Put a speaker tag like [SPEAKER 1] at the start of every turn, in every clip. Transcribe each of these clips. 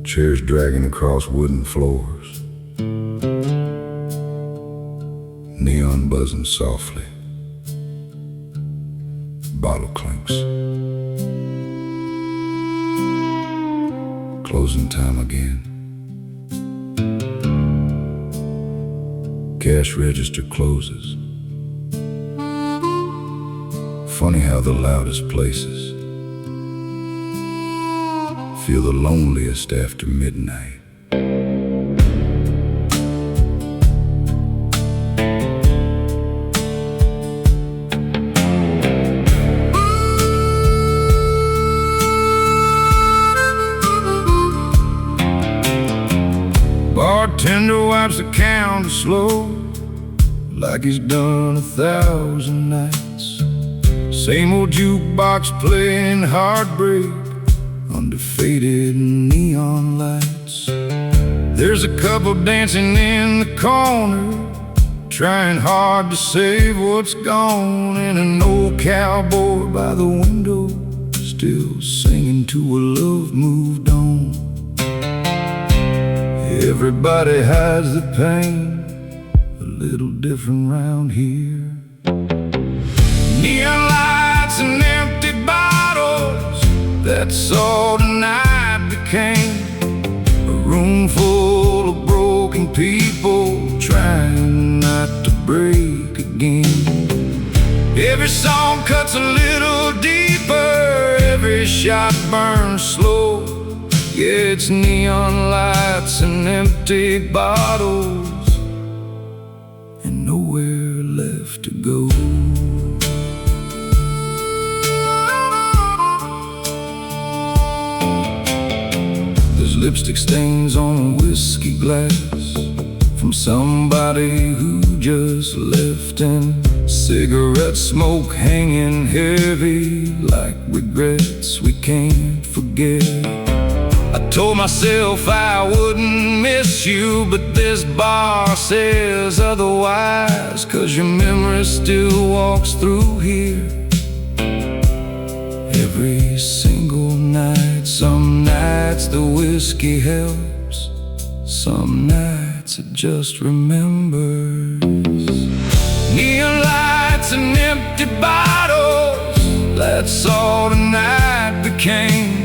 [SPEAKER 1] Chairs dragging across wooden floors, neon buzzing softly, bottle clinks. Closing time again. Cash register closes. Funny how the loudest places feel the loneliest after midnight. Bartender wipes the counter slow, like he's done 1,000 nights. Same old jukebox playing heartbreak under faded neon lights. There's a couple dancing in the corner, trying hard to save what's gone. And an old cowboy by the window, still singing to a love moved on. Everybody hides the pain, a little different round here. Neon lights and empty bottles, that's all tonight became. A room full of broken people, trying not to break again. Every song cuts a little deeper, every shot burns slow. Yeah, it's neon lights and empty bottles, and nowhere left to go. There's lipstick stains on a whiskey glass from somebody who just left, and cigarette smoke hanging heavy like regrets we can't forget. I told myself I wouldn't miss you, but this bar says otherwise. 'Cause your memory still walks through here every single night. Some nights the whiskey helps, some nights it just remembers. Neon lights and empty bottles, that's all the night became.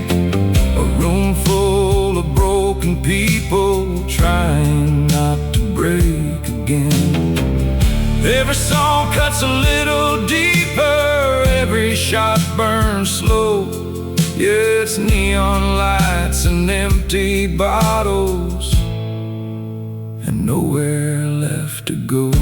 [SPEAKER 1] A room full of broken people, trying not to break again. Every song cuts a little deeper, every shot burns slow. Yeah, it's neon lights and empty bottles, and nowhere left to go.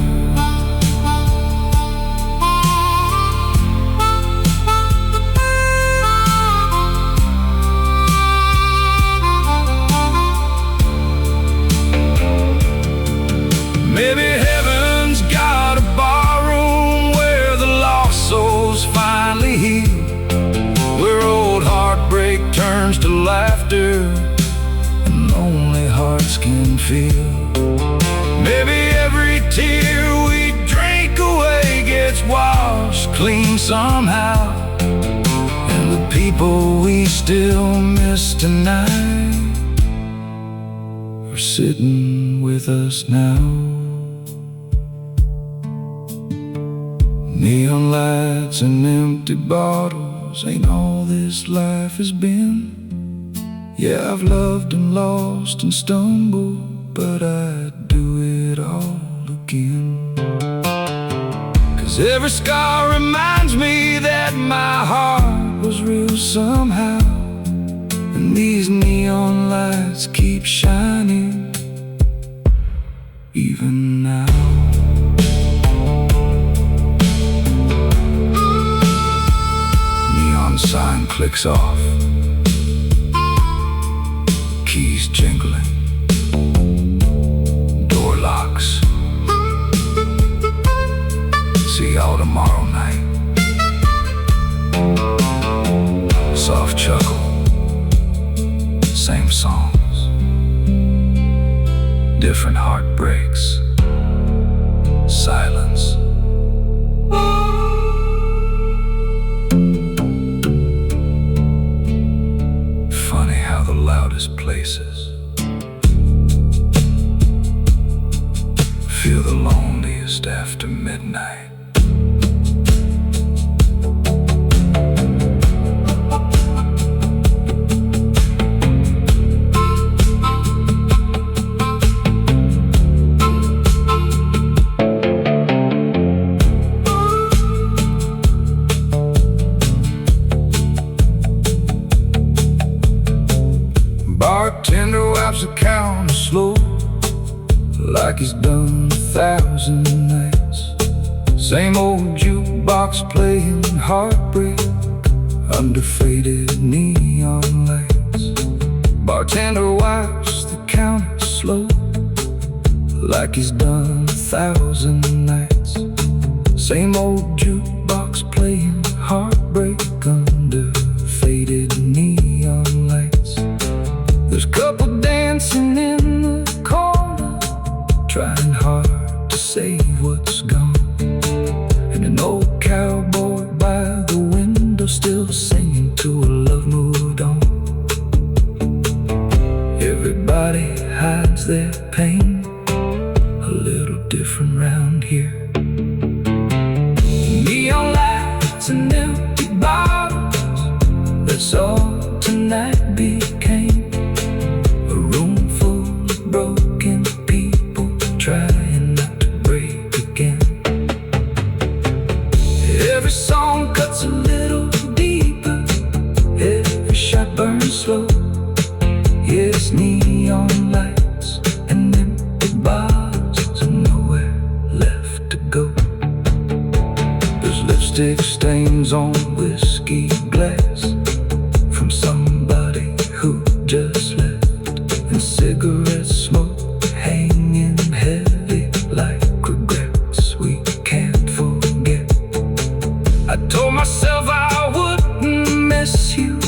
[SPEAKER 1] Maybe heaven's got a barroom where the lost souls finally heal, where old heartbreak turns to laughter and lonely hearts can feel. Maybe every tear we drink away gets washed clean somehow, and the people we still miss tonight are sitting with us now. Neon lights and empty bottles ain't all this life has been. Yeah, I've loved and lost and stumbled, but I'd do it all again. 'Cause every scar reminds me that my heart was real somehow, and these neon lights keep shining even now. Sign clicks off, keys jingling, door locks. See y'all tomorrow night. Soft chuckle, same songs, different heartbreaks, silence. loudest places. Feel the loneliest after midnight. Bartender wipes the counter slow, like he's done 1,000 nights. Same old jukebox playing heartbreak under faded neon lights. Bartender wipes the counter slow, like he's done 1,000 nights. Same old jukebox playing heartbreak under faded neon lights. There's a couple dancing in the corner, trying hard to save what's gone. And an old cowboy by the window still singing to a love moved on. Everybody hides their pain, a little different round here. Neon lights and empty bottles, that's all tonight became. A room full of broken people trying not to break again. Every song cuts a little deeper, every shot burns slow. Yeah, it's neon lights and empty bottles and nowhere left to go. There's lipstick stains on whiskey glass from somebody who just left, and cigarette smoke hanging heavy like regrets we can't forget. I told myself I wouldn't miss you,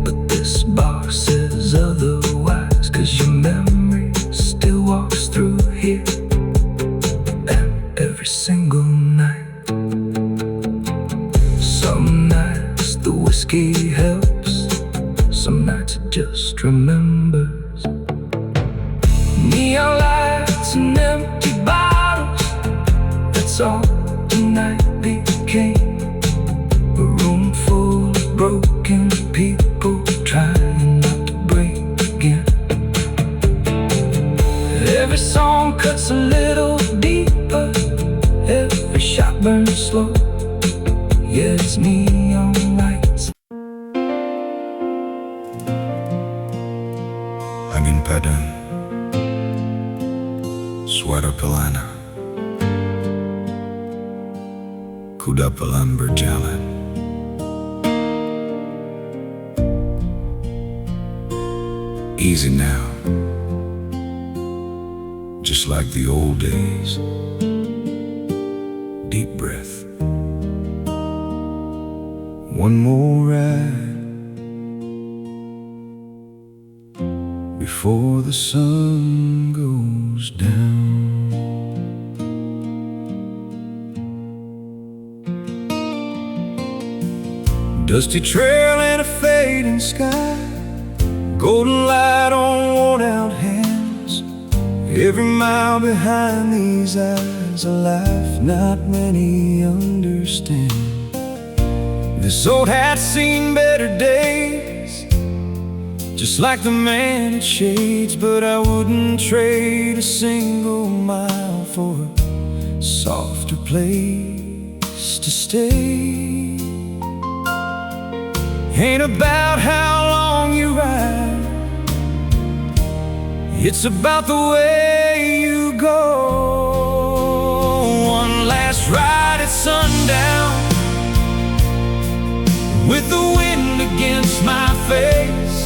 [SPEAKER 1] but this bar says otherwise, 'cause your memory still walks through here, and every single night. Some nights the whiskey helps, some nights it just remembers. Neon lights and empty bottles, that's all tonight became. A room full of broken people trying not to break again. Every song cuts a little deeper, every shot burns slow. Yeah, it's neon lights. Angin padang, suara pelana, kuda pelan berjalan. Easy now, just like the old days. Deep breath, one more ride before the sun goes down. Dusty trail and a fading sky, golden light on worn out hands. Every mile behind these eyes, a life not many understand. This old hat's seen better days, just like the man in shades, but I wouldn't trade a single mile for a softer place to stay. Ain't about how long you ride, it's about the way you go. One last ride at sundown, with the wind against my face.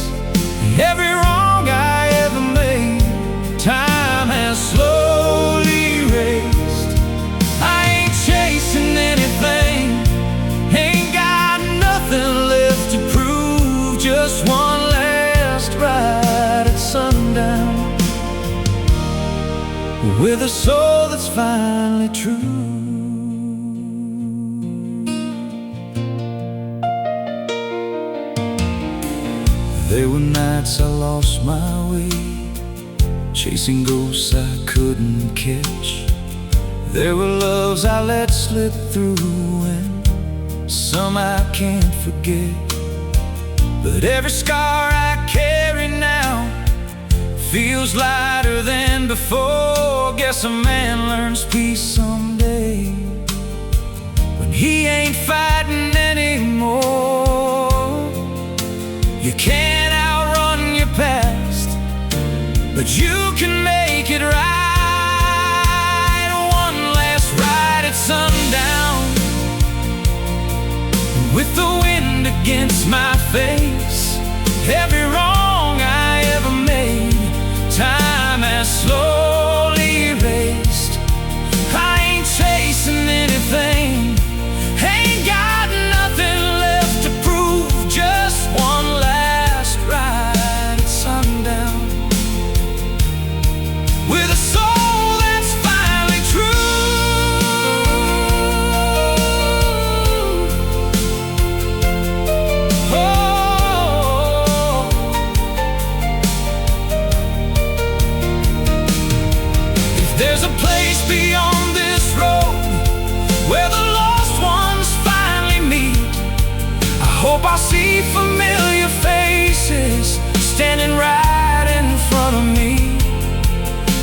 [SPEAKER 1] Every wrong I ever made, time has slowly erased. I ain't chasing anything, ain't got nothing left to prove. Just one last ride at sundown, with a soul that's finally true. There were nights I lost my way, chasing ghosts I couldn't catch. There were loves I let slip through, and some I can't forget. But every scar I carry now feels lighter than before. Guess a man learns peace someday when he ain't fighting anymore. You can't outrun your past, but you can make it right. One last ride at sundown, with the wind against my face. Every wrong I ever made, time has slowly erased. I ain't chasing anything, ain't got nothing left to prove. Just one last ride at sundown, with a soul that's finally true. Oh, if there's a place beyond this road where the lost ones finally meet, I hope I'll see familiar faces standing right in front of me.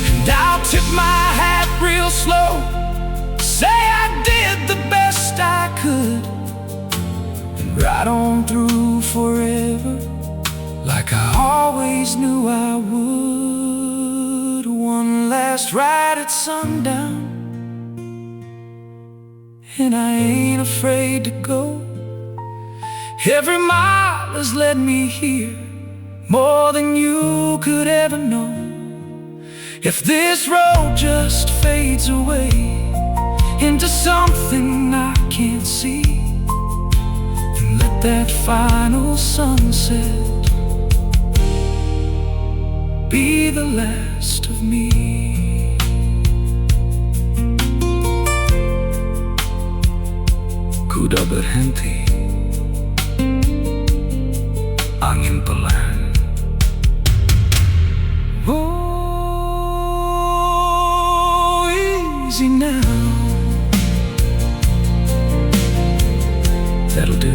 [SPEAKER 1] And I'll tip my hat real slow, say I did the best I could, and ride on through forever like I always knew I would. One last ride at sundown, and I ain't afraid to go. Every mile has led me here, more than you could ever know. If this road just fades away into something I can't see, then let that final sunset be the last of me. Ku dah berhenti, angin pelan. Oh, easy now, that'll do.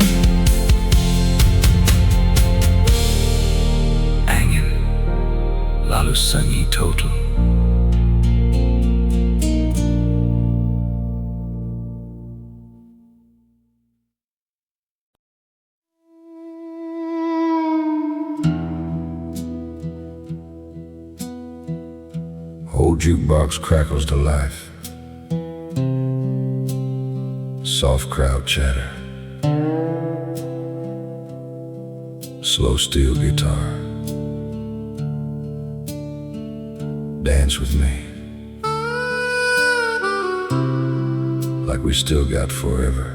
[SPEAKER 1] Angin, lalu sunyi total. Old jukebox crackles to life, soft crowd chatter, slow steel guitar. Dance with me like we still got forever.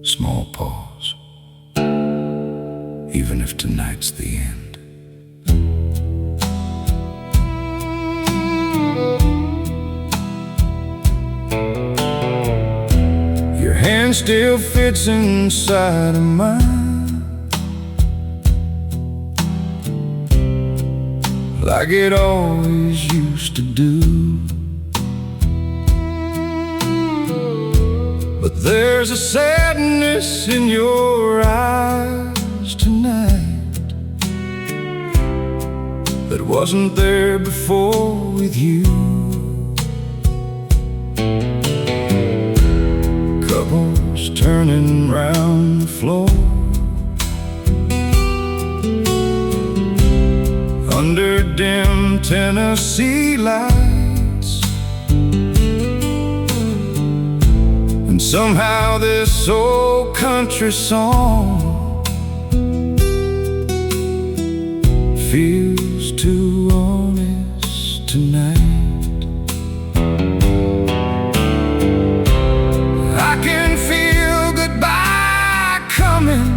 [SPEAKER 1] Small pause, even if tonight's the end. Your hand still fits inside of mine, like it always used to do. But there's a sadness in your eyes tonight that wasn't there before with you. Couples turning round the floor, under dim Tennessee lights, and somehow this old country song feels too honest tonight. I can feel goodbye coming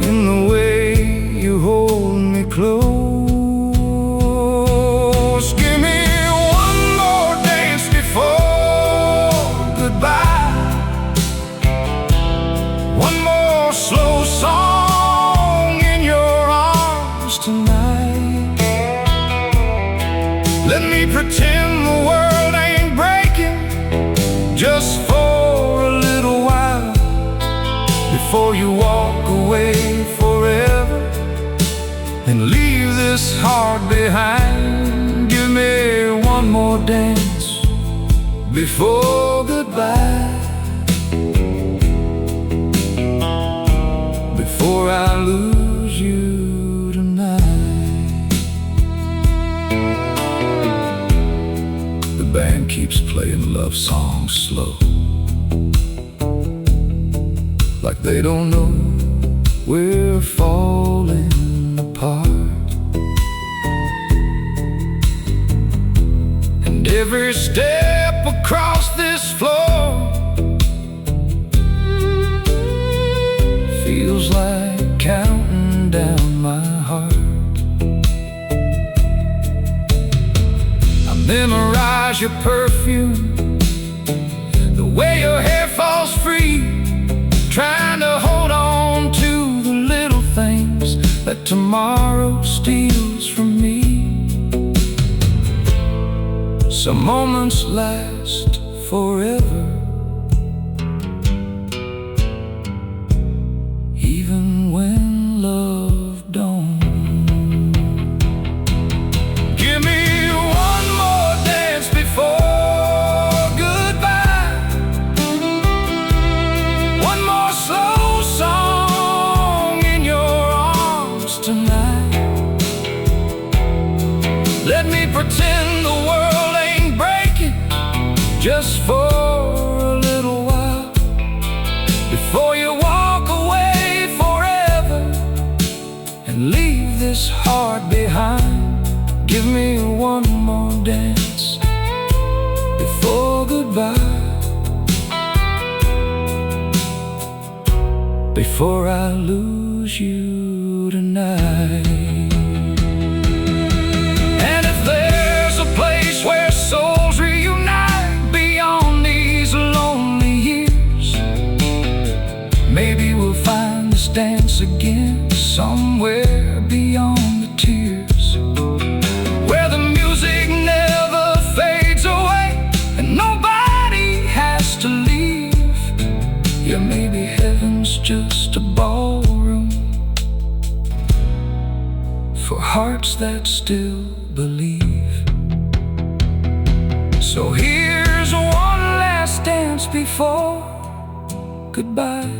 [SPEAKER 1] in the way you hold me close. Give me one more dance before goodbye. before you walk away forever and leave this heart behind. Give me one more dance before goodbye, before I lose you tonight. The band keeps playing love songs slow, like they don't know we're falling apart. And every step across this floor feels like counting down my heart. I memorize your perfume, the way your hair falls free, trying to hold on to the little things that tomorrow steals from me. Some moments last forever, even when love don't. Give me one more dance before goodbye, one more slow song in your arms tonight. Let me pretend the world ain't breaking, just for a little while, before you walk away forever and leave this heart behind. Give me one more dance before goodbye, before I lose you tonight. And if there's a place where souls reunite beyond these lonely years, maybe we'll find this dance again somewhere beyond the tears, where the music never fades away and nobody has to leave. Yeah, maybe heaven's just a ballroom for hearts that still believe. So here's one last dance before goodbye,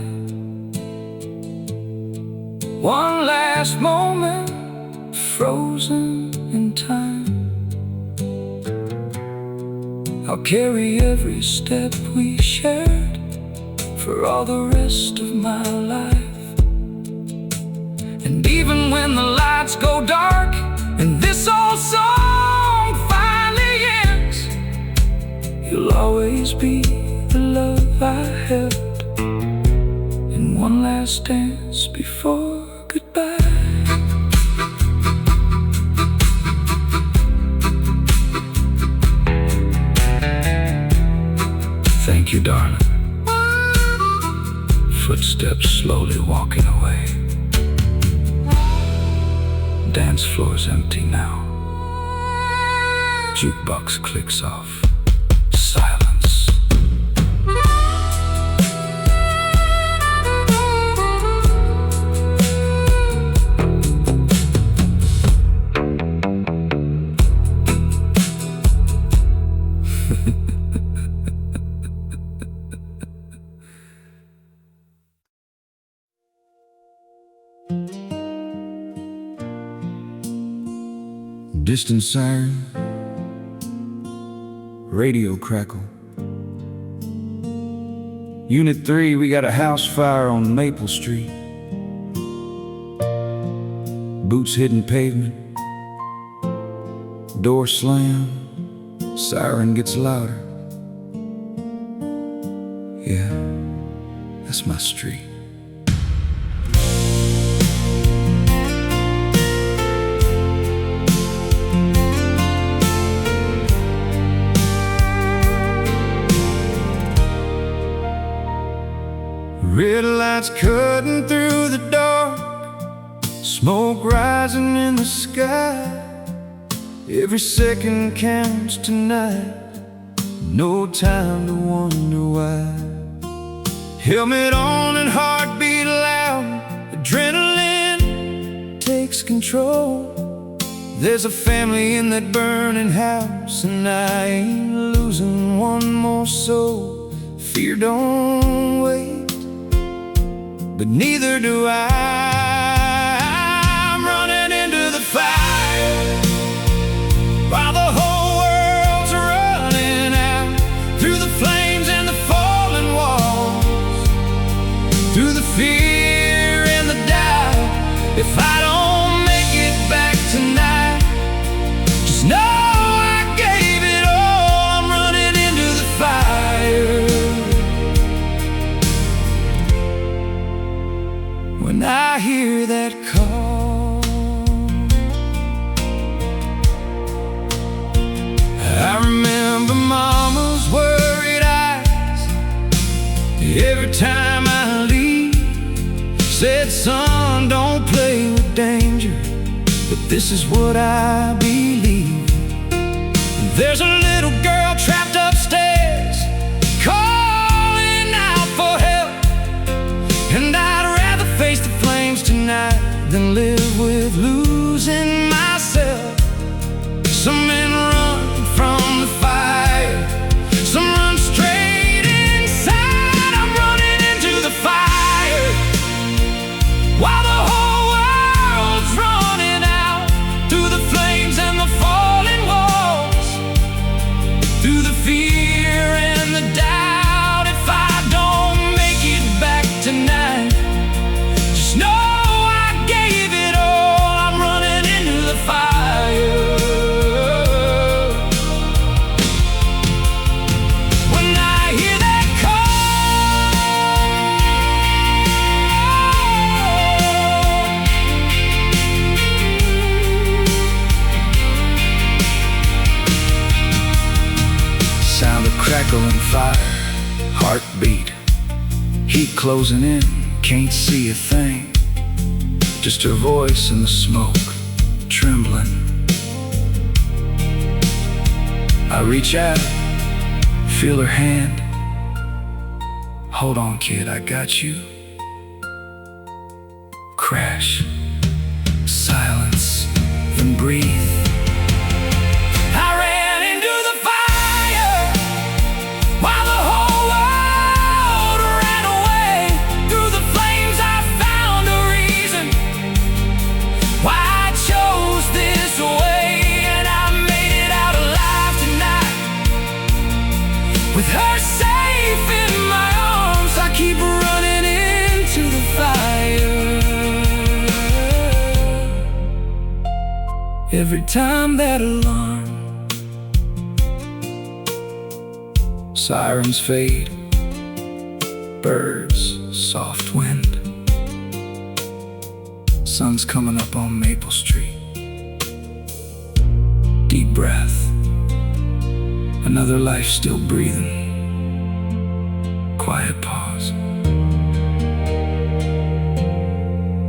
[SPEAKER 1] one last moment frozen in time. I'll carry every step we shared for all the rest of my life. And even when the lights go dark and this old song finally ends, you'll always be the love I held in one last dance before goodbye. Thank you, darling. Footsteps slowly walking away. Dance floor's empty now. Jukebox clicks off. Silence. Distant siren, radio crackle. Unit 3, we got a house fire on Maple Street. Boots hitting pavement, door slam, siren gets louder. Yeah, that's my street. Red lights cutting through the dark, smoke rising in the sky. Every second counts tonight, no time to wonder why. Helmet on and heartbeat control. There's a family in that burning house, and I ain't losing one more soul. Fear don't wait, but neither do I. I'm running into the fire while the whole world's running out, through the flames and the fallen walls, through the fear and the doubt. If I don't make it back tonight, just know I gave it all. I'm running into the fire. When I hear that call, I remember Mama's worried eyes every time I leave. Said, son, don't play with danger, but this is what I believe. There's a little girl trapped upstairs, calling out for help, and I'd rather face the flames tonight than live with losing myself. Some men run from the fire, some run straight inside. I'm running into the fire while the whole world's running out, through the flames and the falling walls, through the fear and the doubt. If I don't make it back tonight, just know I gave it all. I'm running into the fire. When I hear that call, sound of crackling fire, heartbeat, heat closing in, can't see a thing, just her voice in the smoke, trembling. I reach out, feel her hand. Hold on, kid, I got you. Crash, silence, then breathe. I ran into the fire while the whole world ran away. Through the flames I found a reason why I chose this way, and I made it out alive tonight. With her safe in my arms, I keep running into the fire. Every time that alarm, sirens fade, birds, soft wind, sun's coming up on Maple Street. Deep breath, another life still breathing. Quiet pause.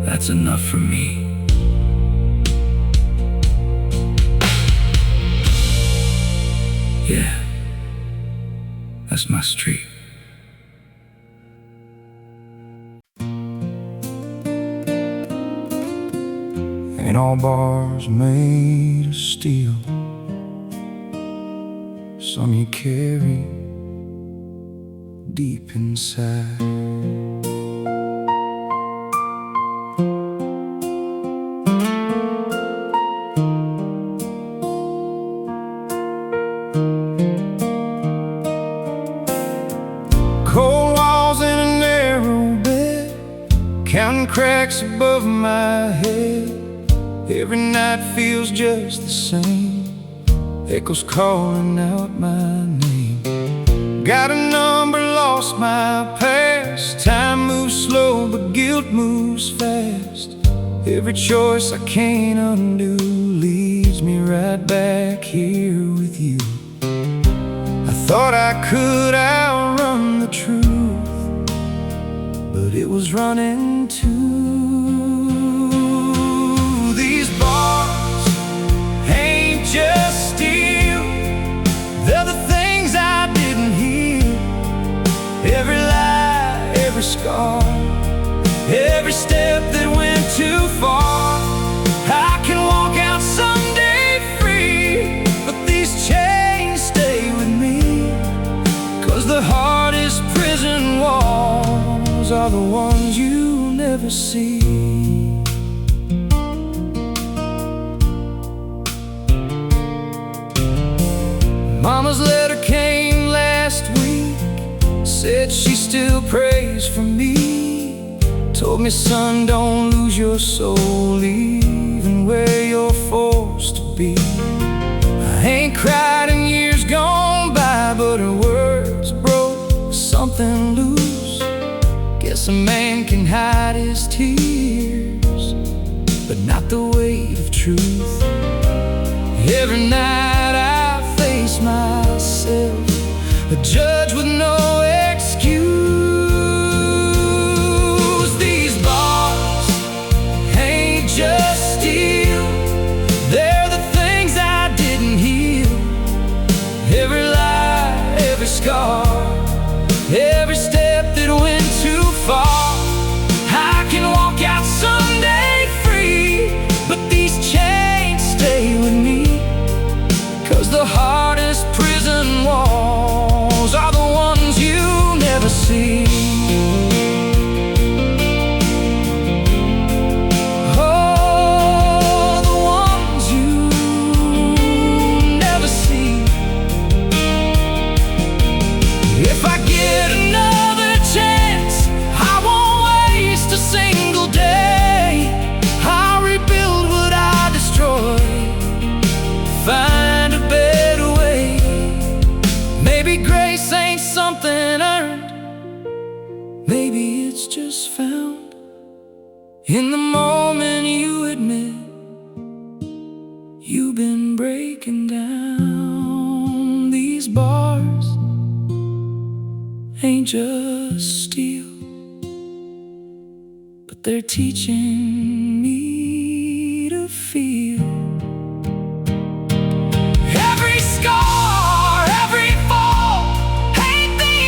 [SPEAKER 1] That's enough for me. Yeah, that's my street. Ain't all bars made of steel, some you carry deep inside. Cold walls in a narrow bed, counting cracks above my head. Every night feels just the same, echoes calling out my name. Got a number, lost my past. Time moves slow, but guilt moves fast. Every choice I can't undo leads me right back here with you. I thought I could outrun the truth, but it was running too. These bars ain't just steel, they're the things I didn't hear. Every lie, every scar, every step that went too far, stars are the ones you never see. Mama's letter came last week, said she still prays for me. Told me, son, don't lose your soul, even where you're forced to be. I ain't cried in years gone by, but her words broke something loose. Guess a man can hide his tears, but not the weight of truth. Every night I face myself, a judge with no excuse. These bars ain't just steel, they're the things I didn't heal. Every lie, every scar, every step that went too far. I can walk out someday free, but these chains stay with me. 'Cause the hardest prison walls are the ones you never see. Oh, the ones you never see. If I get another chance, I won't waste a single day. I'll rebuild what I destroyed, find a better way. Maybe grace ain't something earned, maybe it's just found in the moment you admit you've been breaking down. These bars ain't just steel, but they're teaching me to feel. Every scar, every fall ain't the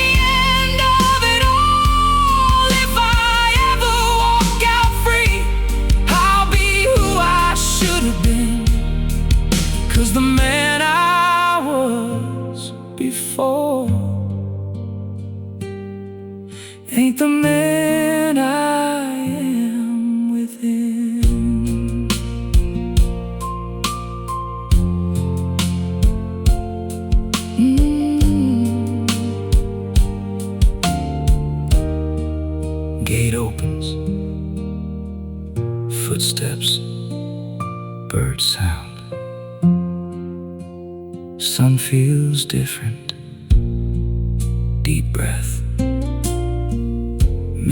[SPEAKER 1] end of it all. If I ever walk out free, I'll be who I should have been. 'Cause the man I was before ain't the man I am within. Gate opens, footsteps, bird sound. Sun feels different, deep breath.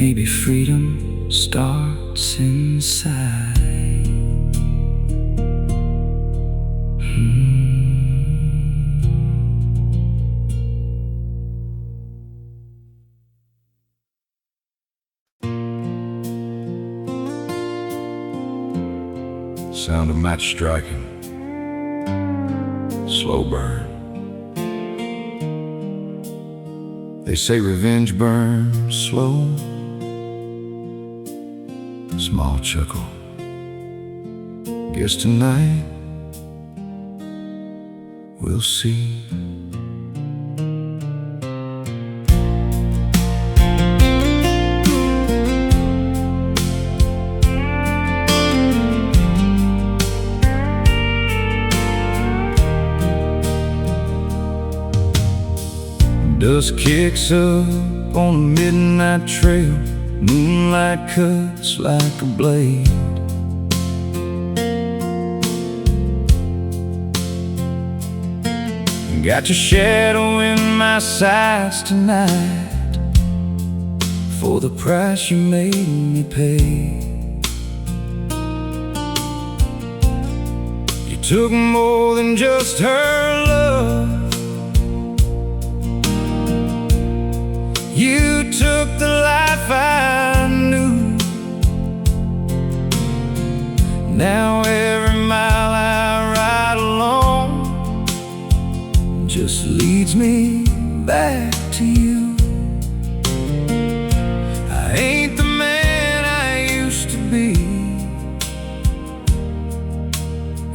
[SPEAKER 1] Maybe freedom starts inside. Sound of match striking, slow burn. They say revenge burns slow. Small chuckle. Guess tonight we'll see. Dust kicks up on a midnight trail, moonlight cuts like a blade. Got your shadow in my sights tonight, for the price you made me pay. You took more than just her love, you took the life I knew. Now every mile I ride alone just leads me back to you. I ain't the man I used to be,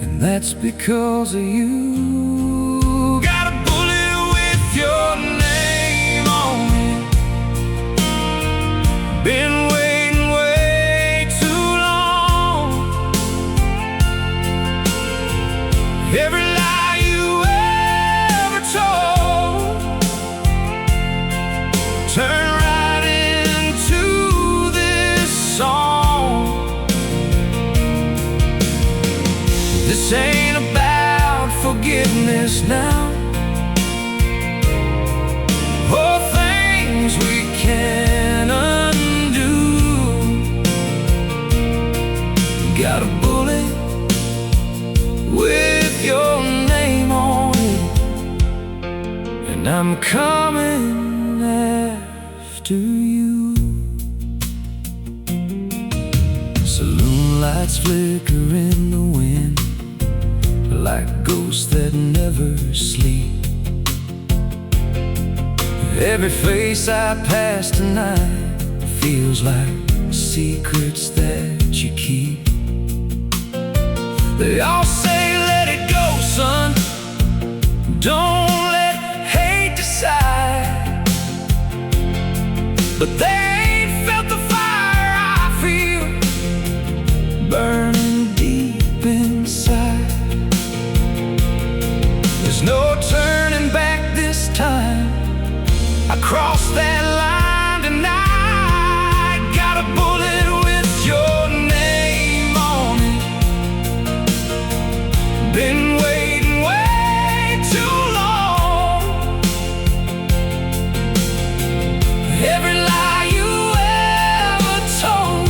[SPEAKER 1] and that's because of you. Got a bullet with your name on it, forgiveness now. Oh, things we can't undo. Got a bullet with your name on it, and I'm coming after you. Saloon lights flicker in the wind like ghosts that never sleep. Every face I pass tonight feels like secrets that you keep. They all say, let it go, son. Don't let hate decide. But they ain't felt the fire I feel burning deep inside. There's no turning back this time. I crossed that line tonight. Got a bullet with your name on it. Been waiting way too long. Every lie you ever told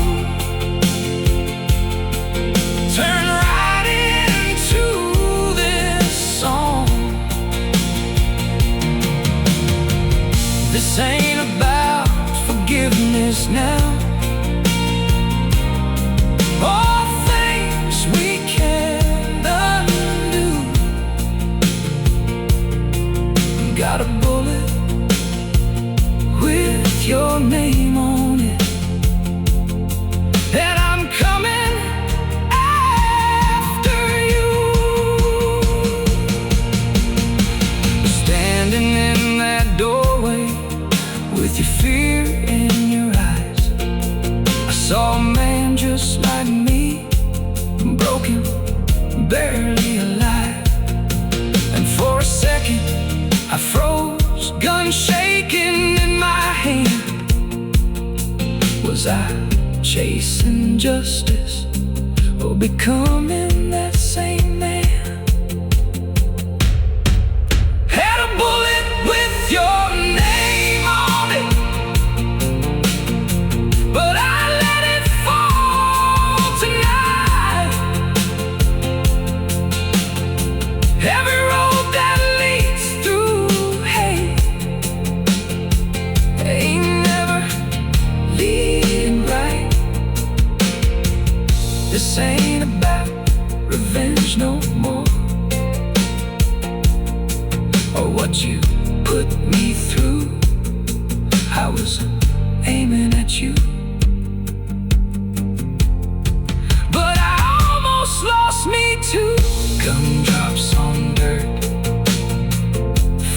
[SPEAKER 1] turned right into this song. This ain't about forgiveness now. All things we can't undo. Got a bullet with your name on it, and I'm coming after you. Standing in that doorway with your fear in your eyes, I saw a man just like me, broken, barely alive. And for a second I froze, gun shaking in my hand. Was I chasing justice or becoming that same man? Had a bullet with your name on it, but I let it fall tonight. Every road that leads through hate ain't never leading right. This ain't about revenge no more, or what you put me through. I was aiming at you, but I almost lost me too. Gumdrops on dirt,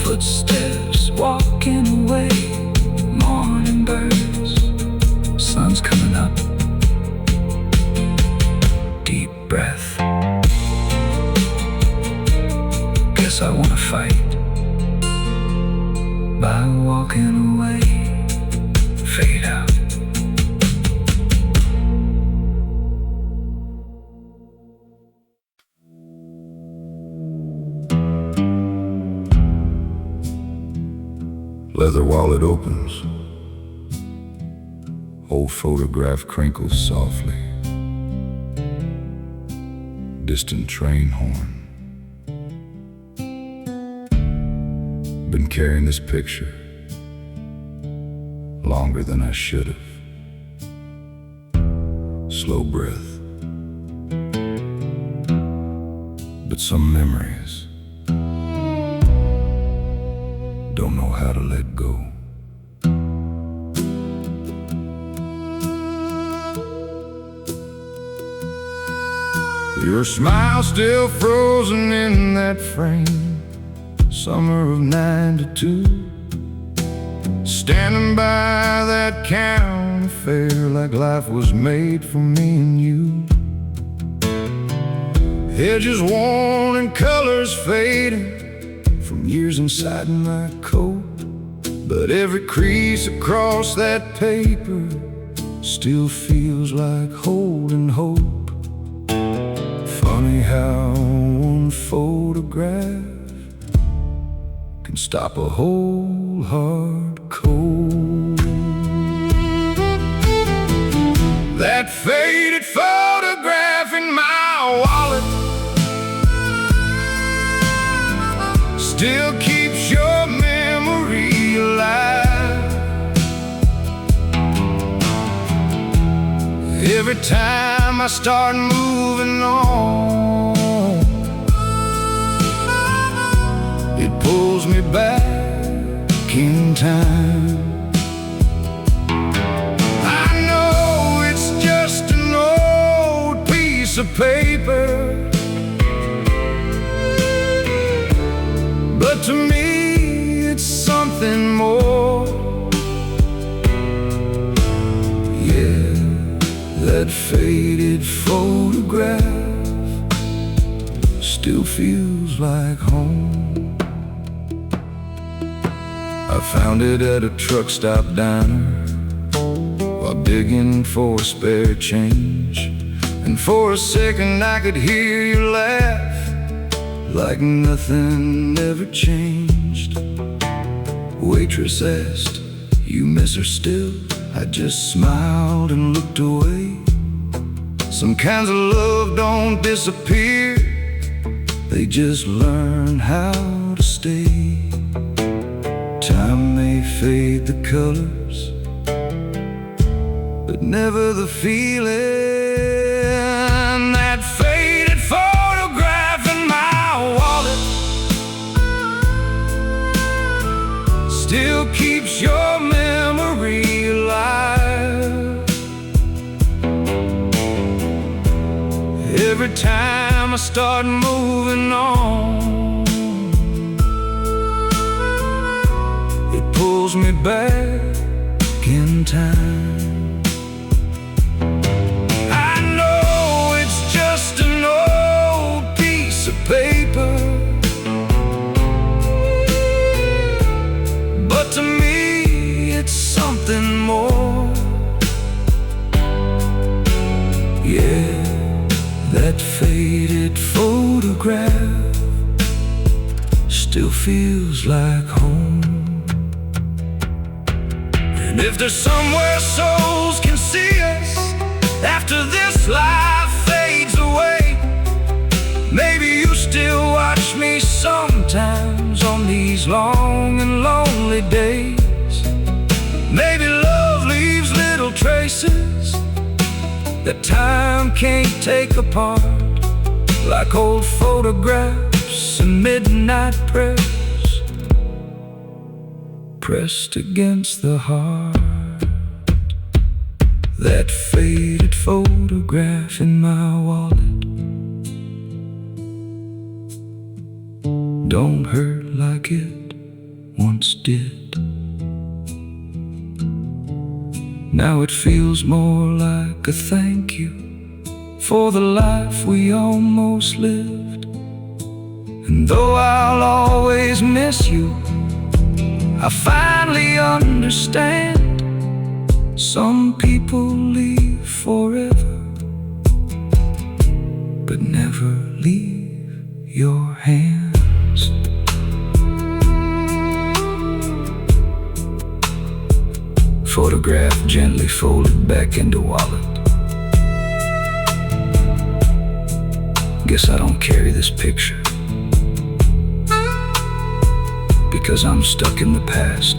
[SPEAKER 1] footsteps walking away. Morning birds, sun's coming up. Deep breath. Guess I wanna fight by walking away. Fade out.
[SPEAKER 2] Leather wallet opens. Old photograph crinkles softly. Distant train horn. Been carrying this picture longer than I should have. Slow breath. But some memories don't know how to let go.
[SPEAKER 1] Your smile still frozen in that frame. Summer of '92. Standing by that county fair like life was made for me and you. Edges worn and colors fading from years inside my coat. But every crease across that paper still feels like holding hope. Funny how one photograph
[SPEAKER 2] can stop a whole heart cold.
[SPEAKER 1] That faded photograph in my wallet still keeps your memory alive. Every time I start moving on, it pulls me back in time. I know it's just an old piece of paper, but to me it's something more. Yeah, that faded photograph still feels like home. I found it at a truck stop diner while digging for a spare change, and for a second I could hear you laugh like nothing ever changed. Waitress asked, "You miss her still?" I just smiled and looked away. Some kinds of love don't disappear, they just learn how to stay. Time may fade the colors, but never the feeling. That faded photograph in my wallet still keeps your memory alive. Every time I start moving on, it pulls me back in time. I know it's just an old piece of paper, but to me it's something more. Yeah, that faded photograph still feels like home. And if there's somewhere souls can see us after this life fades away, maybe you still watch me sometimes on these long and lonely days. Maybe love leaves little traces that time can't take apart, like old photographs and midnight prayers pressed against the heart. That faded photograph in my wallet don't hurt like it once did. Now it feels more like a thank you for the life we almost lived. And though I'll always miss you, I finally understand. Some people leave forever, but never leave your hands. Photograph gently folded back into wallet. Guess I don't carry this picture, because I'm stuck in the past.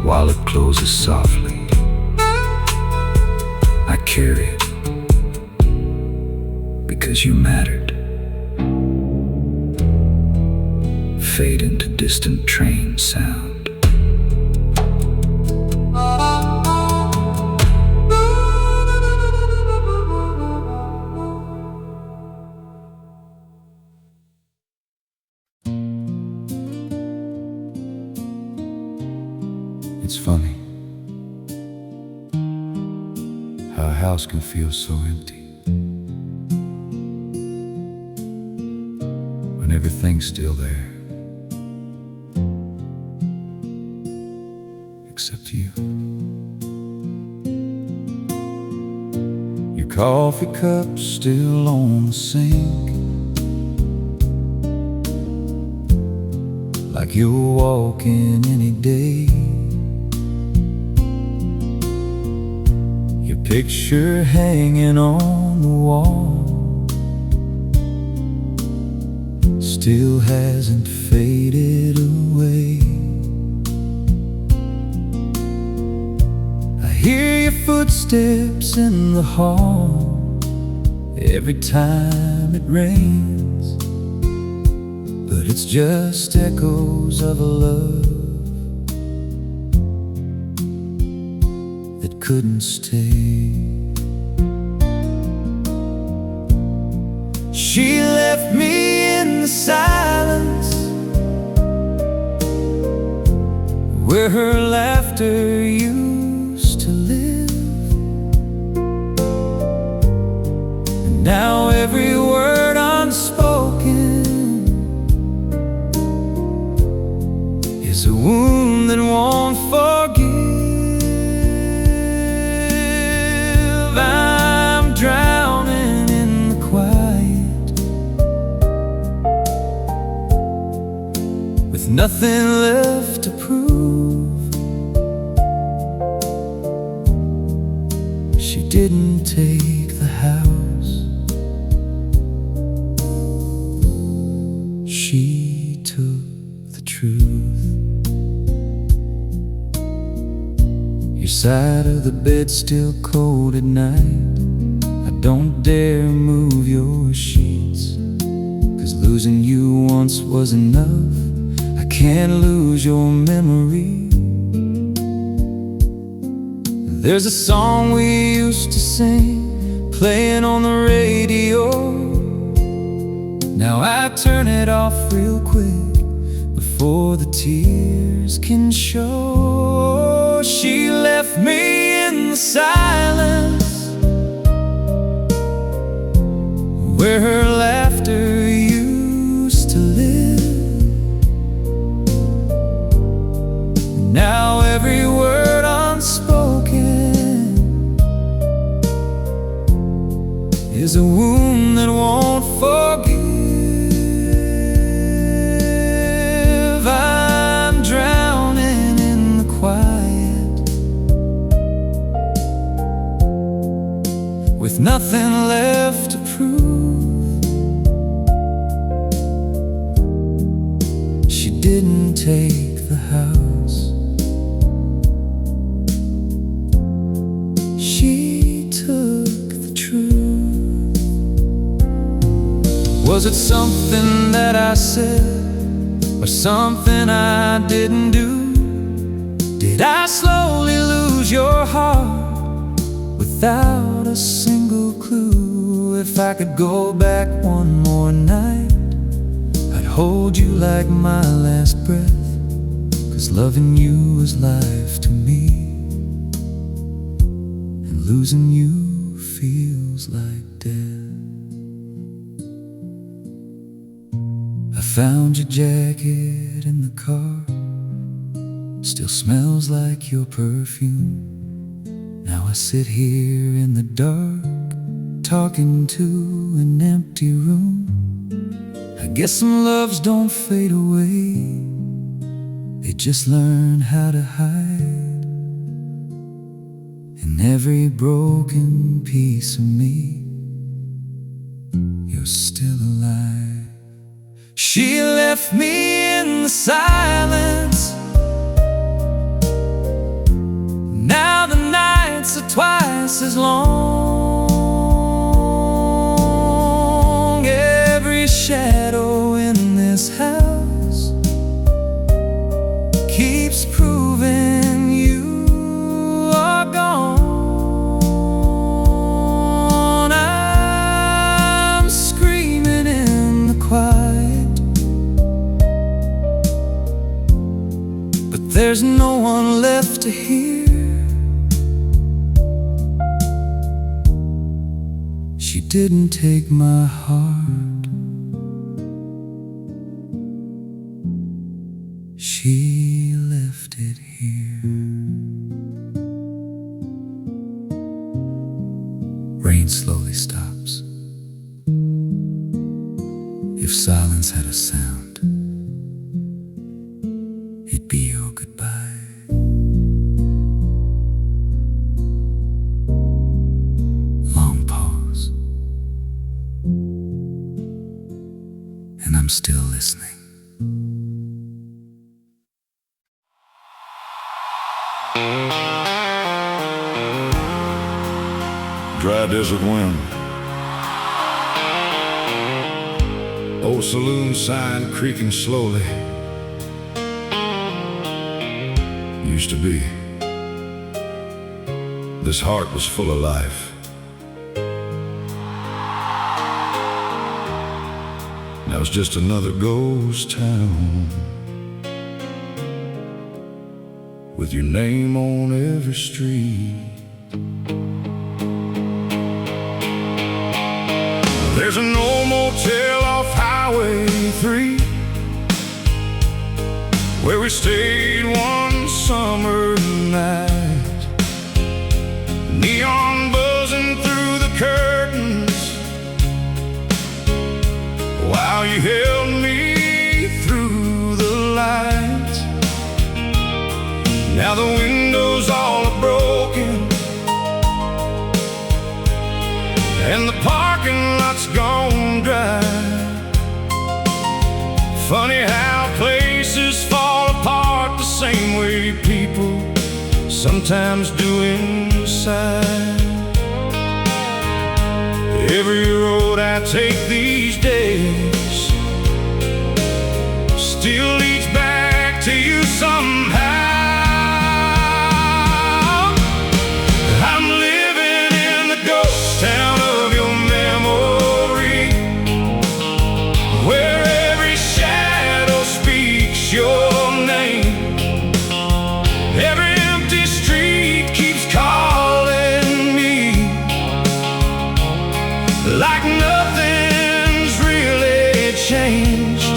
[SPEAKER 1] Wallet closes softly. I carry it because you mattered. Fade into distant train sound.
[SPEAKER 2] It's funny how a house can feel so empty when everything's still there, except you. Your coffee cup's still on the sink, like you're walking any day. Your picture hanging on the wall still hasn't faded away. I hear your footsteps in the hall every time it rains, but it's just echoes of a love that couldn't stay. She left me in the silence where her laughter used to live, and now every word unspoken is a wound that won't forgive. I'm drowning in the quiet, with nothing left to prove. She didn't take the house, she took the truth. Your side of the bed still cold at night. I don't dare move your sheets, 'cause losing you once was enough. I can't lose your memory. There's a song we used to sing, playing on the radio. Now I turn it off real quick before the tears can show. She left me in the silence where her laughter used to live. Now every word unspoken is a wound that won't forgive. I'm drowning in the quiet, with nothing left to prove. She didn't take the house, she took the truth. Was it something that I said, or something I didn't do? Did I slowly lose your heart without a single clue? If I could go back one more night, I'd hold you like my last breath, 'cause loving you is life to me, and losing you feels like death. I found your jacket in the car, still smells like your perfume. Now I sit here in the dark, talking to an empty room. I guess some loves don't fade away, they just learn how to hide. In every broken piece of me, you're still alive. She left me in the silence. Now the nights are twice as long. Every shadow in this house keeps proving you are gone. I'm screaming in the quiet, but there's no one left to hear. She didn't take my heart, she left it here. Rain slowly stops. If silence had a sound, I'm still listening.
[SPEAKER 1] Dry desert wind, old saloon sign creaking slowly. Used to be, this heart was full of life. Now it's just another ghost town, with your name on every street. There's an old motel off Highway 3 where we stayed one summer night. Neon buzzing through the curtains while you held me through the light. Now the windows all are broken and the parking lot's gone dry. Funny how places fall apart the same way people sometimes do inside. Every road I take these days still leads back to you somehow. I'm living in the ghost town of your memory, where every shadow speaks your name. Every empty street keeps calling me, like nothing's really changed.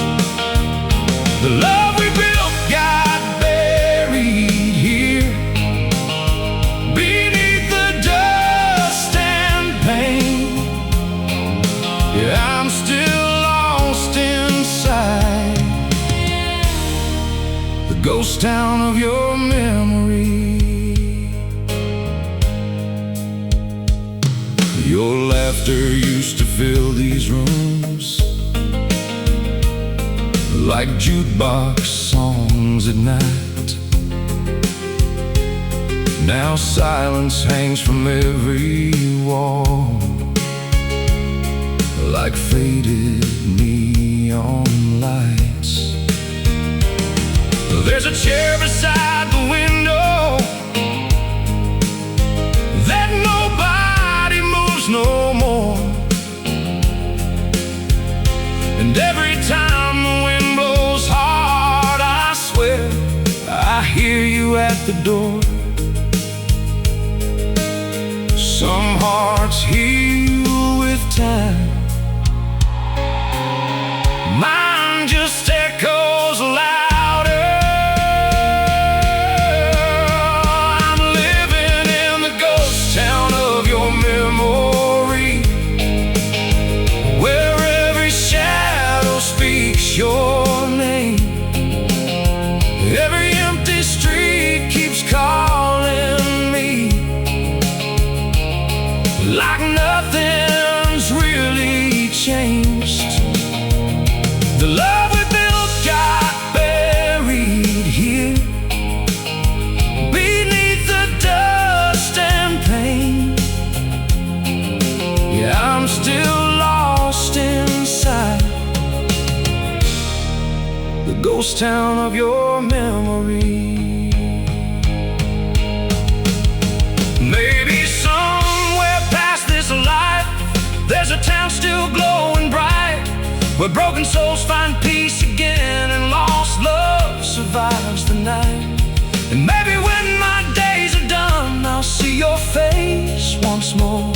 [SPEAKER 1] The love we built got buried here beneath the dust and pain. Yeah, I'm still lost inside the ghost town of your memory. Your laughter used to fill these rooms like jukebox songs at night. Now silence hangs from every wall like faded neon lights. There's a chair beside the window that nobody moves no more. And every time the wind blows hard, I swear I hear you at the door. Some hearts heal with time, mine just echoes louder. I'm living in the ghost town of your memory, where every shadow speaks your name. Every empty street keeps calling me, like nothing's really changed. The love we built got buried here beneath the dust and pain. Yeah, I'm still lost inside the ghost town of your memory. Maybe somewhere past this life there's a town still glowing bright, where broken souls find peace again and lost love survives the night. And maybe when my days are done, I'll see your face once more,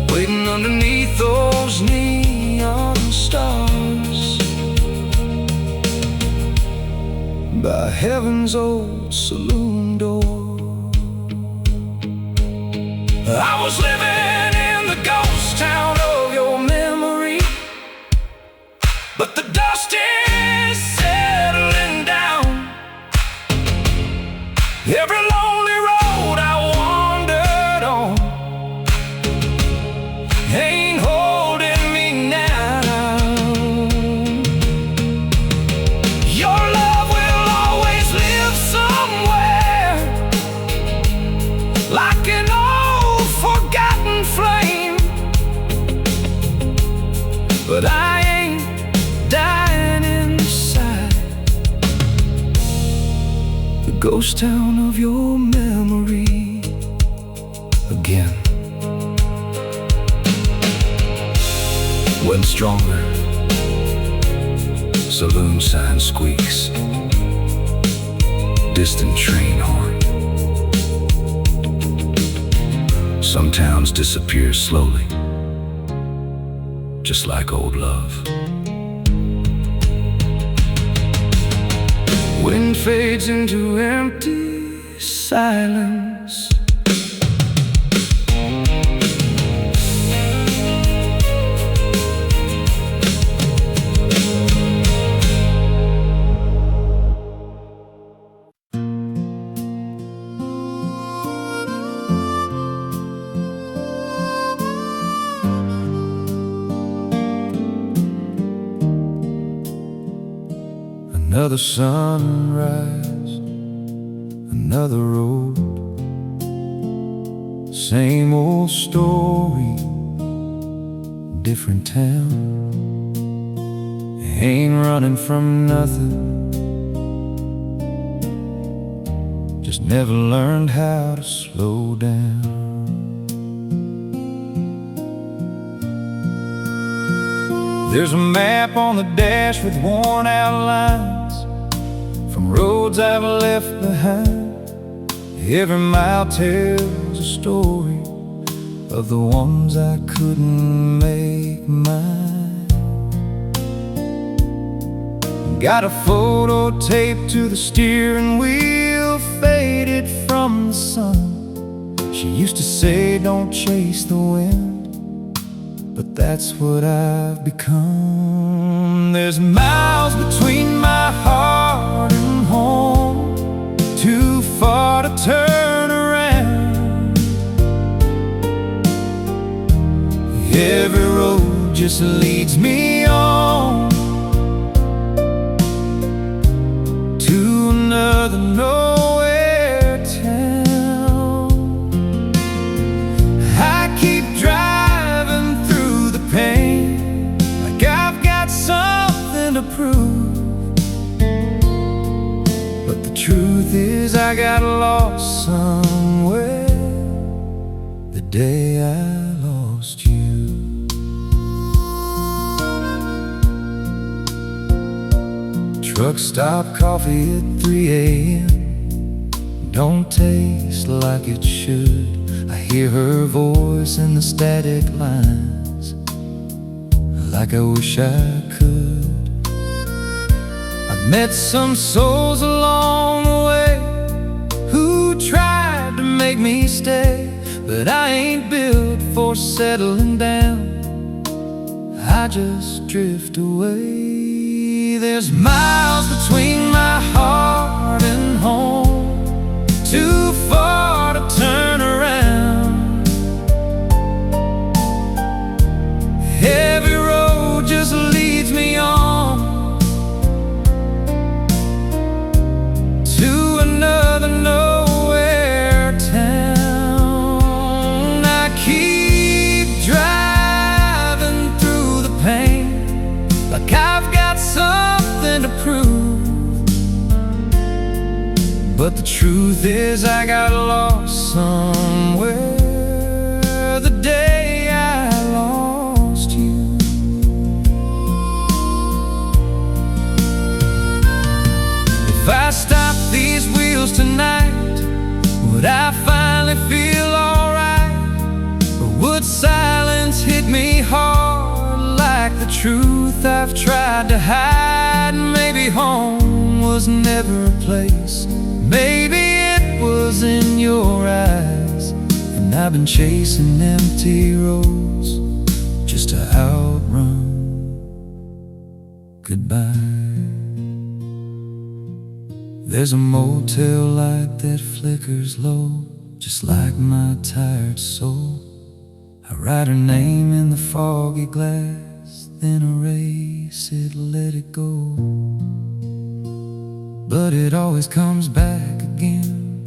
[SPEAKER 1] waiting underneath those neon stars by heaven's old saloon door. I was living in the ghost town of your memory, but the dust is settling down. Every lonely road I wandered on ain't holding me now.
[SPEAKER 2] but I ain't dying inside. The ghost town of your memory again. When stronger, saloon sign squeaks, distant train horn. Some towns disappear slowly, just like old love. Wind fades into empty silence. Another sunrise, another road, same old story, different town. Ain't running from nothing, just never learned how to slow down. There's a map on the dash with worn out lines from roads I've left behind. Every mile tells a story of the ones I couldn't make mine. Got a photo taped to the steering wheel, faded from the sun. She used to say, don't chase the wind, but that's what I've become. There's miles between my heart and home, too far to turn around. Every road just leads me on to another nowhere town. I keep driving through the pain, like I've got something to prove. But the truth is I got lost somewhere the day I lost you. Truck stop coffee at 3 a.m. don't taste like it should. I hear her voice in the static lines, like I wish I could. I've met some souls along the way who tried to make me stay, but I ain't built for settling down. I just drift away. There's miles between my heart and home, too far to turn around. Every road just leads me on to another nowhere town. I keep driving through the pain, like I've got something to prove. But the truth is I got lost somewhere the day I lost you. If I stop these wheels tonight, would I finally feel alright? Or would silence hit me hard like the truth I've tried to hide? Maybe home was never a place, maybe it was in your eyes, and I've been chasing empty roads just to outrun goodbye. There's a motel light that flickers low, just like my tired soul. I write her name in the foggy glass, then erase it, let it go. But it always comes back again,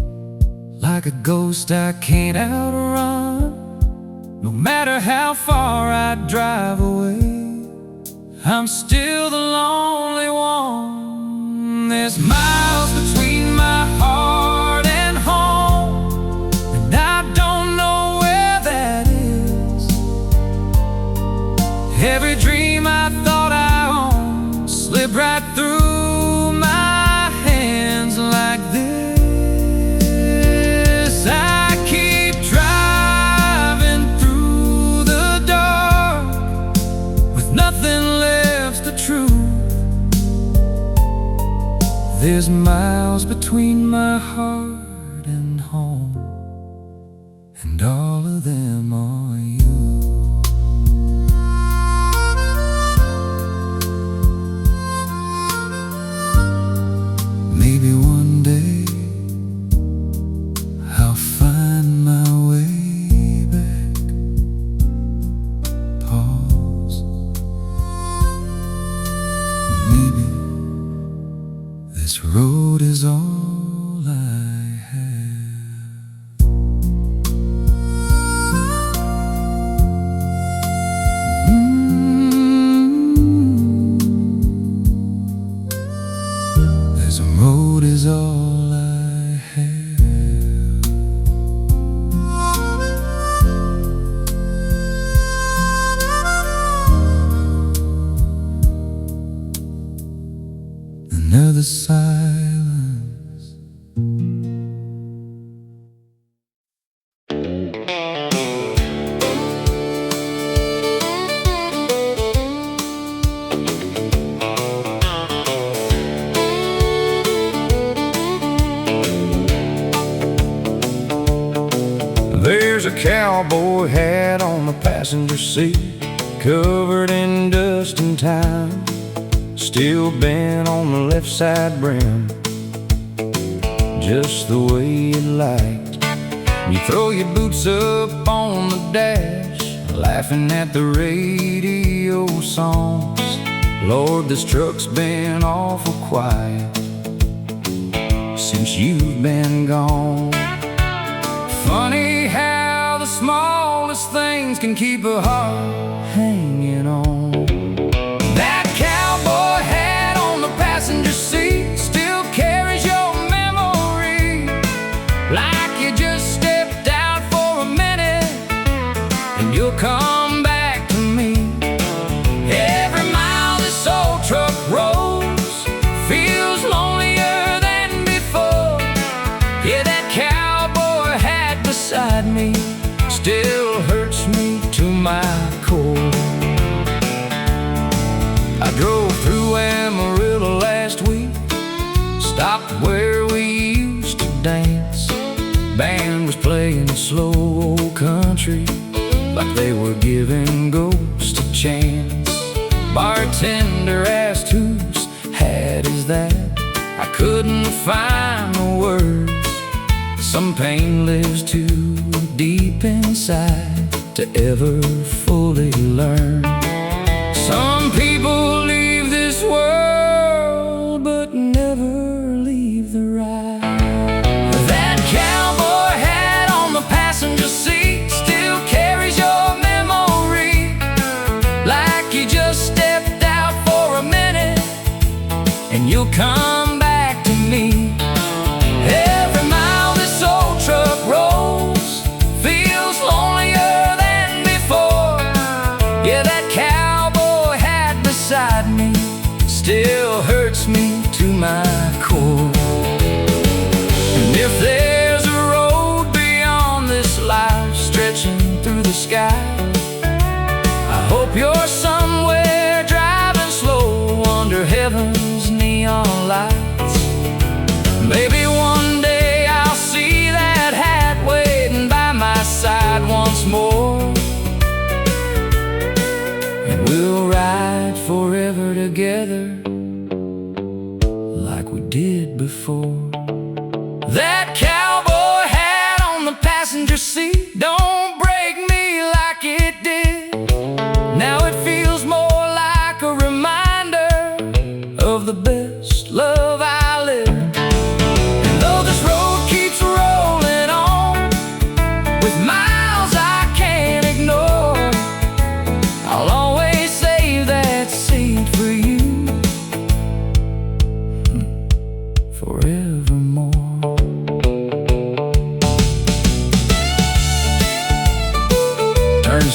[SPEAKER 2] like a ghost I can't outrun. No matter how far I drive away, I'm still the lonely one. There's miles between my heart and home, and I don't know where that is. Every dream I thought I owned slipped right through my hands like this. I keep driving through the dark with nothing left to truth. There's miles between my heart and home, and all of them are you. Maybe one day I'll find my way back. Pause. Maybe this road is all I have. This road is all I have. Another silence.
[SPEAKER 1] There's a cowboy hat on the passenger seat, covered in dust and time, still bent on the left side brim, just the way you liked. You throw your boots up on the dash, laughing at the radio songs. Lord, this truck's been awful quiet since you've been gone. Funny how the smallest things can keep a heart hanging on. That cowboy hat on the passenger seat still carries your memory, like you just stepped out for a minute and you'll come back to me. Every mile this old truck rolls feels lonelier than before. Yeah, that cowboy hat beside me still hurts me to my core. I drove through Amarillo last week, stopped where we used to dance. Band was playing slow old country, like they were giving ghosts a chance. Bartender asked whose hat is that? I couldn't find the words. Some pain lives too deep inside to ever fully learn. Some people leave this world but never leave the ride. That cowboy hat on the passenger seat still carries your memory, like you just stepped out for a minute and you'll come back to me. Every mile this old truck rolls feels lonelier than before. Yeah, that cowboy hat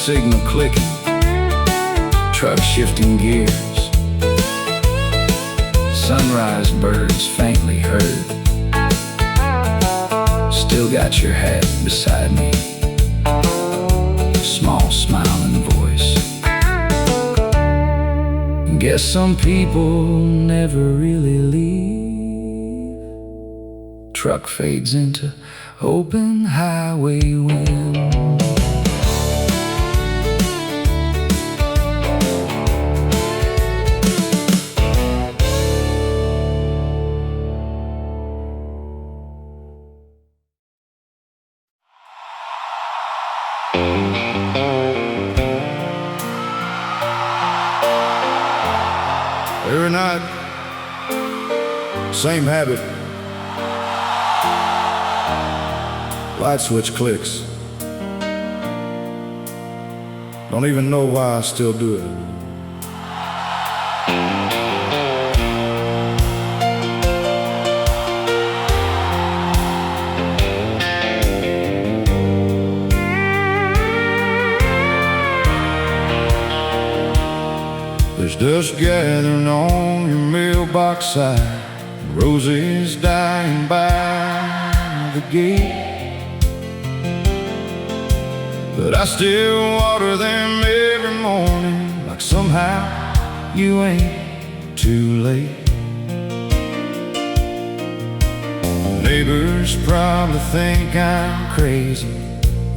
[SPEAKER 1] signal clicking, truck shifting gears, sunrise birds faintly heard. Still got your hat beside me, small smiling voice. Guess some people never really leave. Truck fades into open highway wind. Every night, same habit. Light switch clicks. Don't even know why I still do it. There's dust gathering on your mailbox side, roses dying by the gate. But I still water them every morning, like somehow you ain't too late. Neighbors probably think I'm crazy,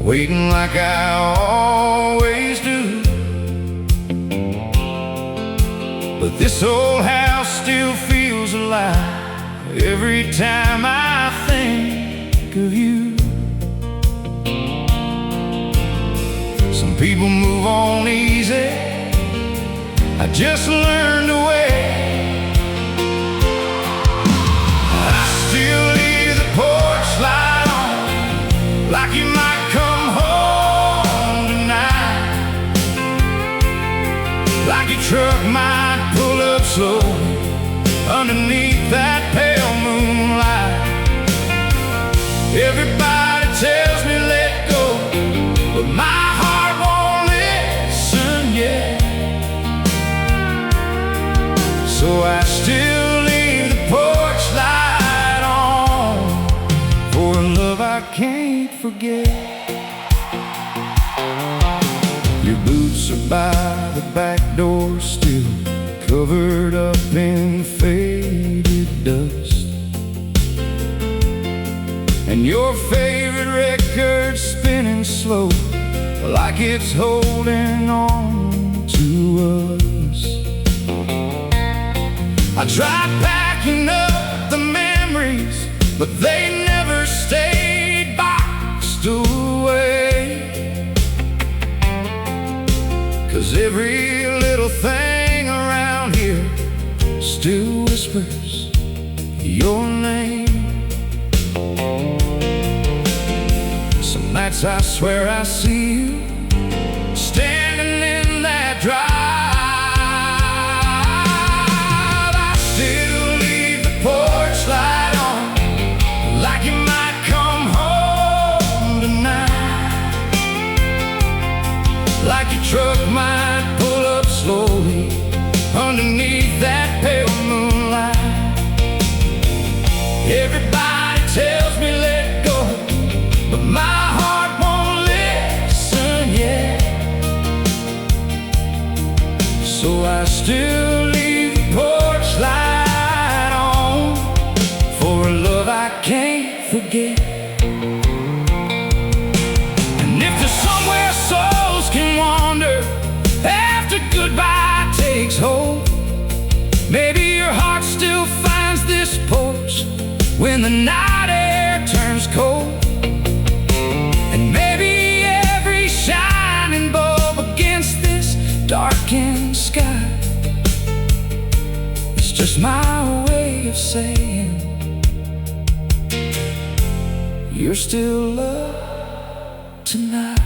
[SPEAKER 1] waiting like I always do. But this old house still feels alive every time I think of you. Some people move on easy, I just learned to wait. I still leave the porch light on, like you might come home tonight, like your truck might pull up slow underneath that pale moonlight. Everybody tells me let go, but my heart won't listen yet. So I still leave the porch light on for a love I can't forget. Your boots are by the back door still, covered up in faded dust, and your favorite record's spinning slow, like it's holding on to us. I tried packing up the memories, but they never stayed boxed away. 'Cause every little thing around here still whispers your name. Some nights I swear I see you standing in that drive. I still leave the porch light on, like you might come home tonight, like your truck might pull up slowly underneath that pale moonlight. Everybody tells me let go, but my heart won't listen yet. So I still leave the porch light on for a love I can't forget. And if there's somewhere souls can wander after goodbye takes hold, maybe your heart still finds this porch when the night air turns cold. And maybe every shining bulb against this darkened sky is just my way of saying you're still loved tonight.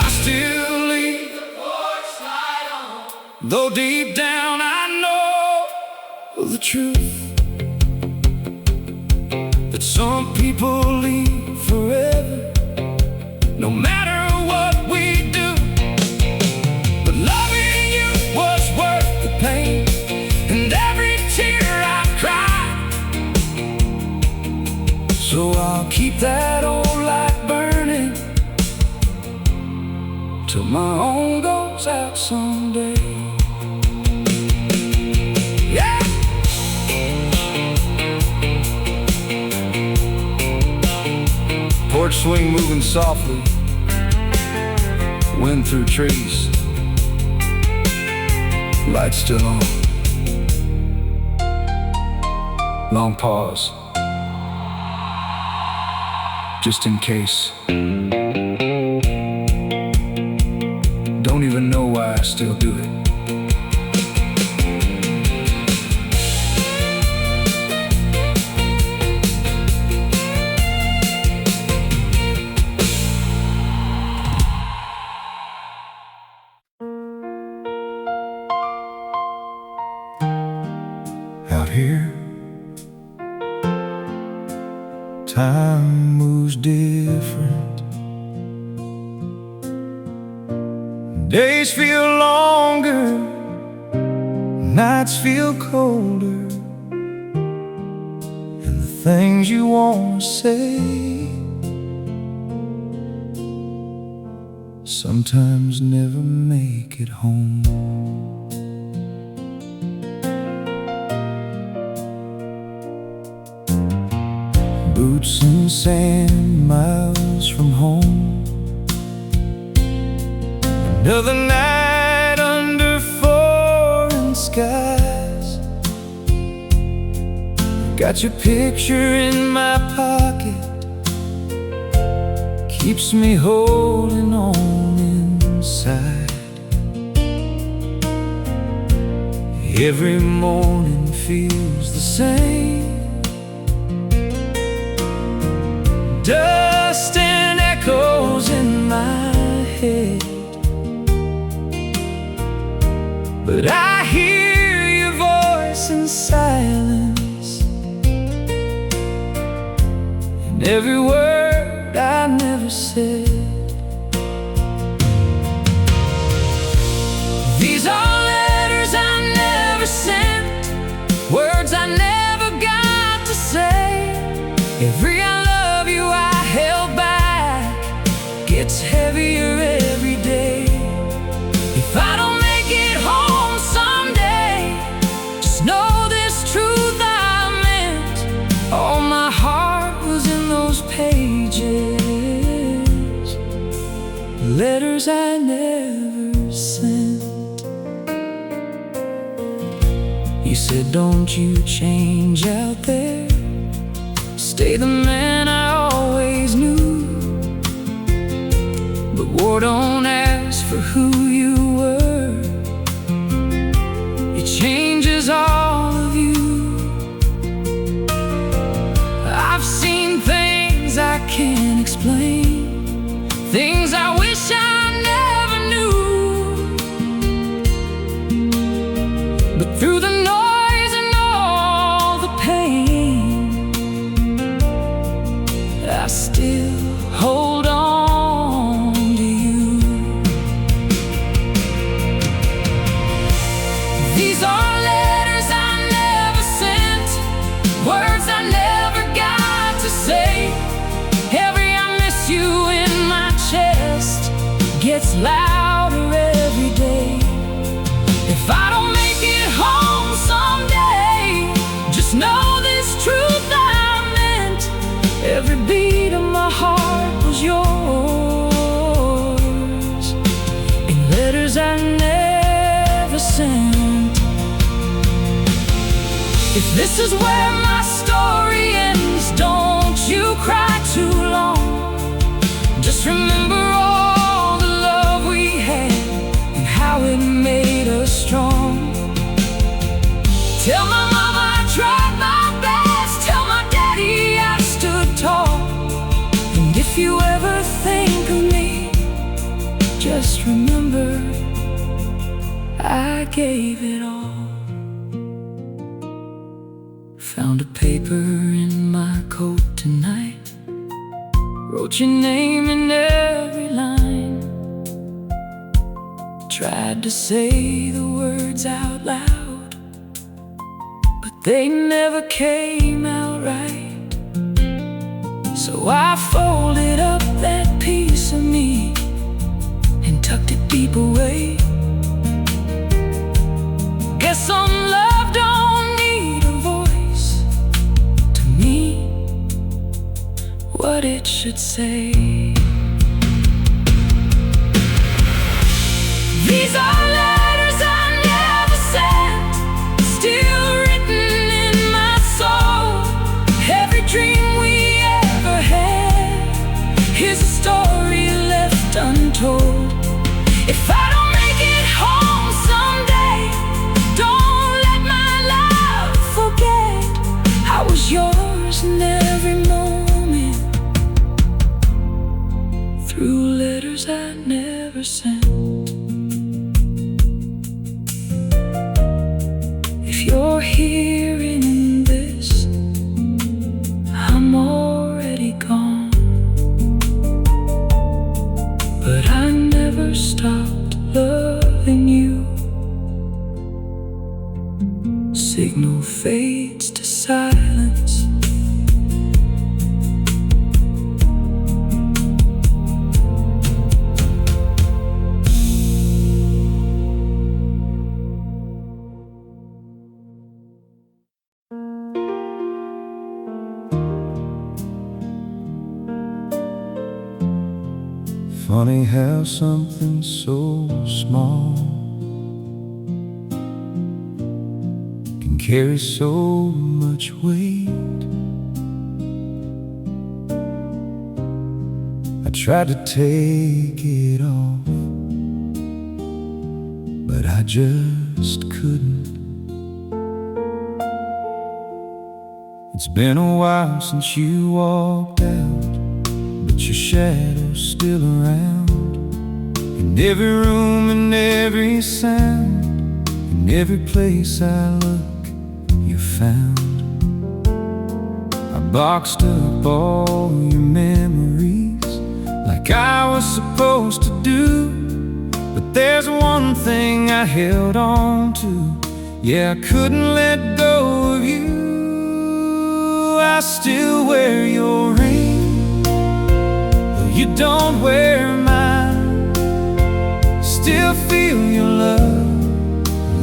[SPEAKER 1] I still leave the porch light on, though deep down I know the truth, that some people leave forever no matter what we do. But loving you was worth the pain and every tear I cried. So I'll keep that old light burning till my own goes out someday. Yeah! Porch swing moving softly, wind through trees, lights still on. Long pause, just in case. Don't even know why I still do it. Out here, time moves different. Days feel longer, nights feel colder, and the things you want to say sometimes never make it home. Boots and sand, miles from home. Another night under foreign skies. Got your picture in my pocket, keeps me holding on inside. Every morning feels the same. Dust and echoes in my head, but I hear your voice in silence, and every word I never said. These are letters I never sent, words I never got to say. Every I love you I held back gets heavier every day. If I don't make it home someday, just know this truth I meant. All my heart was in those pages, letters I never sent. You said, don't you change out there, stay the man I always knew. But war don't ask for who you were, it changes all of you. I've seen things I can't explain, things I wish I never knew. But through the noise and all the pain, I still hold on to you. These are letters I never sent, words I never got to say. Every I miss you in my chest gets louder every day. If I don't make it home someday, just know this truth I meant. Every beat of my heart was yours, in letters I never sent. If this is where my story ends, don't you cry too long. Just remember all the love we had and how it made us strong. Tell my mama I tried my best, tell my daddy I stood tall. And if you ever think of me, just remember I gave it all. Found a paper in my coat tonight, wrote your name in every
[SPEAKER 2] tried to say the words out loud, but they never came out right. So I folded up that piece of me and tucked it deep away. Guess some love don't need a voice to me what it should say. These are letters I never sent, still written in my soul. Every dream we ever had is a story left untold. If I don't make it home someday, don't let my love forget I was yours in every moment, through letters I never sent. If you're hearing this, I'm already gone, but I never stopped loving you. Signal fades to silence.
[SPEAKER 1] Funny how something so small can carry so much weight. I tried to take it off, but I just couldn't. It's been a while since you walked out, but your shadow's still around. In every room, in every sound, in every place I look, you're found. I boxed up all your memories like I was supposed to do, but there's one thing I held on to. Yeah, I couldn't let go of you. I still wear your ring, though you don't wear mine. Still feel your love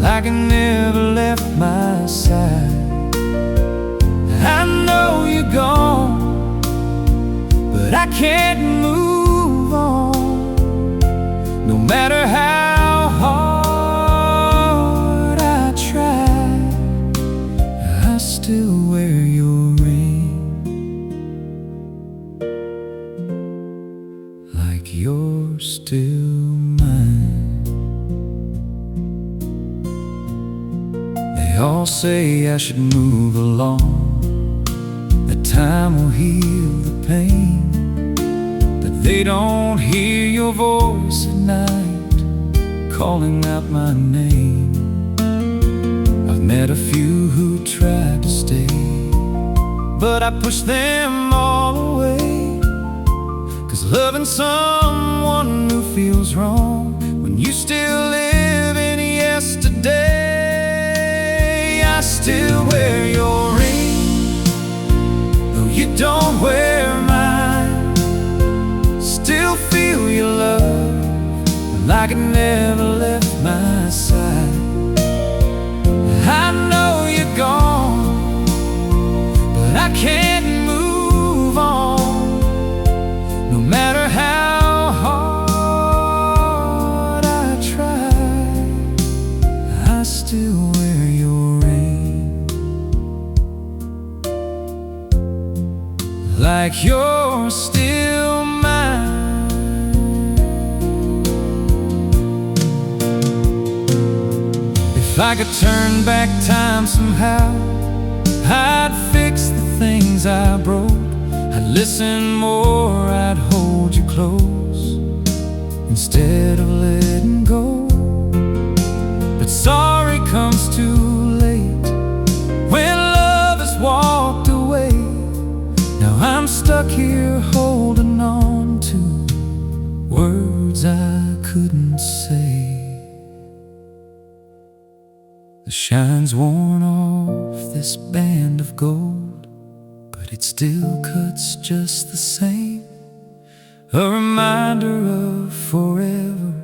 [SPEAKER 1] like it never left my side. I know you're gone, but I can't move on. No matter how hard I try, I still wear your ring, like you're still mine. They all say I should move along, that time will heal the pain, but they don't hear your voice at night calling out my name. I've met a few who tried to stay, but I pushed them all away. 'Cause loving someone who feels wrong when you still live in yesterday. I still wear your ring, though you don't wear mine. Still feel your love like it never left my side. I know you're gone, but I can't move on. No matter how hard I try, I still wear your ring, like you're still mine. If I could turn back time somehow, I'd fix the things I broke. I'd listen more, I'd hold you close instead of letting go. But sorry comes too late when love has walked away. Now I'm stuck here holding on to words I couldn't say.
[SPEAKER 2] The shine's worn off this band of gold, but it still cuts just the same. A reminder of forever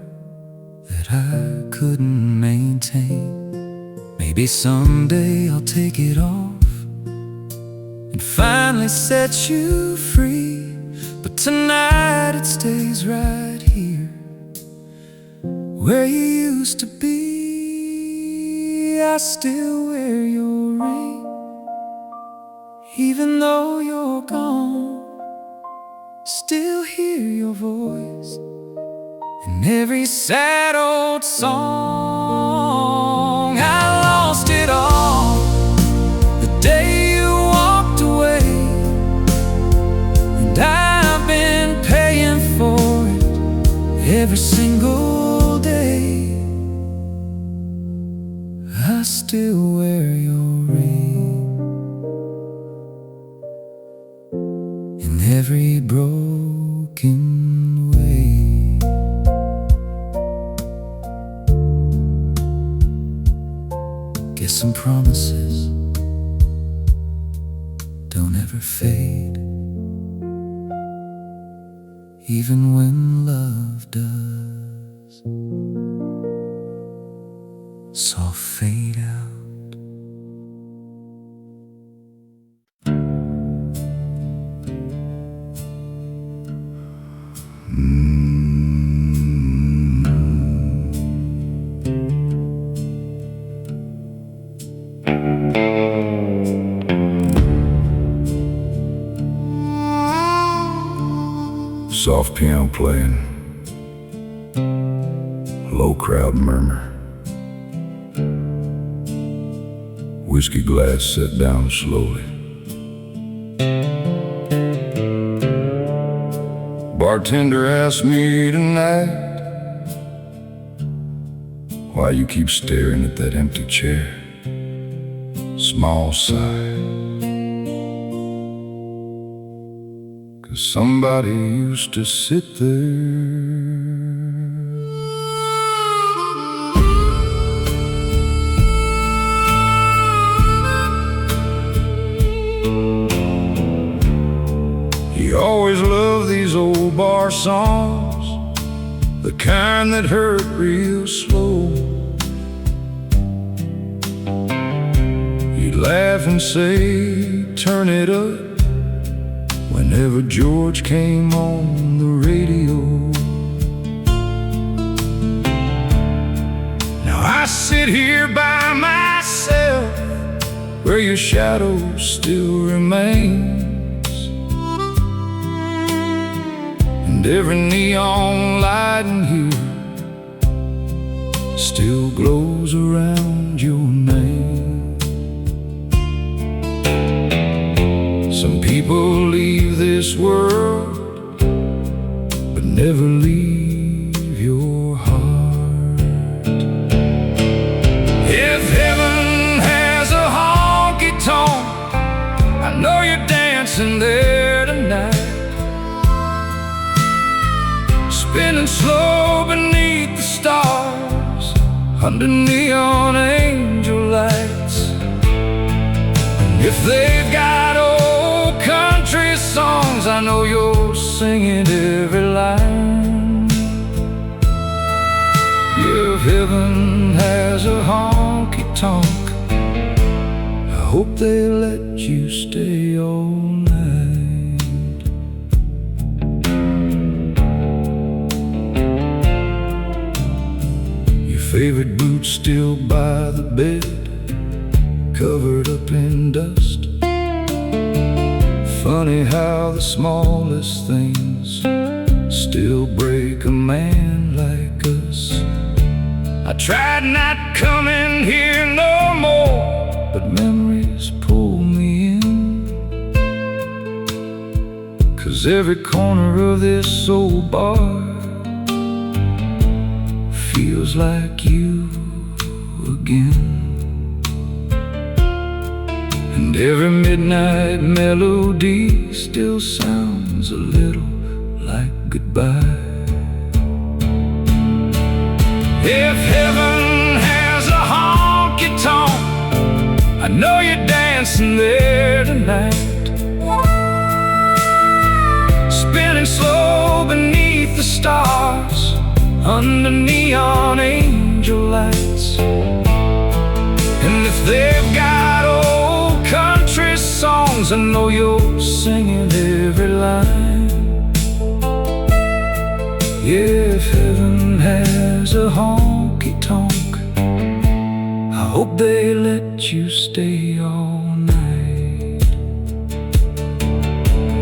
[SPEAKER 2] that I couldn't maintain. Maybe someday I'll take it off and finally set you free, but tonight it stays right here where you used to be. I still wear your ring, even though you're gone. Still hear your voice in every sad old song. I lost it all the day you walked away, and I've been paying for it every single day. I still wear your ring in every broken way. Guess some promises don't ever fade, even when love does. So fade out.
[SPEAKER 1] Soft piano playing, low crowd murmur, whiskey glass set down slowly. Bartender asked me tonight why you keep staring at that empty chair. Small sigh, 'cause somebody used to sit there. He always loved these old bar songs, the kind that hurt real slow. He'd laugh and say, turn it up, whenever George came on the radio. Now I sit here by myself, where your shadow still remains, and every neon light in here still glows around your name. Some people leave this world, but never leave your heart. If heaven has a honky-tonk, I know you're dancing there tonight, spinning slow beneath the stars, under neon angel lights. And if they've got old country songs, I know you're singing every line. If heaven has a honky-tonk, I hope they let you stay all night. Your favorite boots still by the bed, covered up in dust. Funny how the smallest things still break a man like us. I tried not coming here no more, but memories pull me in, 'cause every corner of this old bar feels like you again. And every midnight melody still sounds a little like goodbye. If heaven has a honky-tonk,
[SPEAKER 2] slow beneath the stars, under neon angel lights. And if they've got old country songs, I know you're singing every line. If heaven has a honky-tonk, I hope they let you stay all night.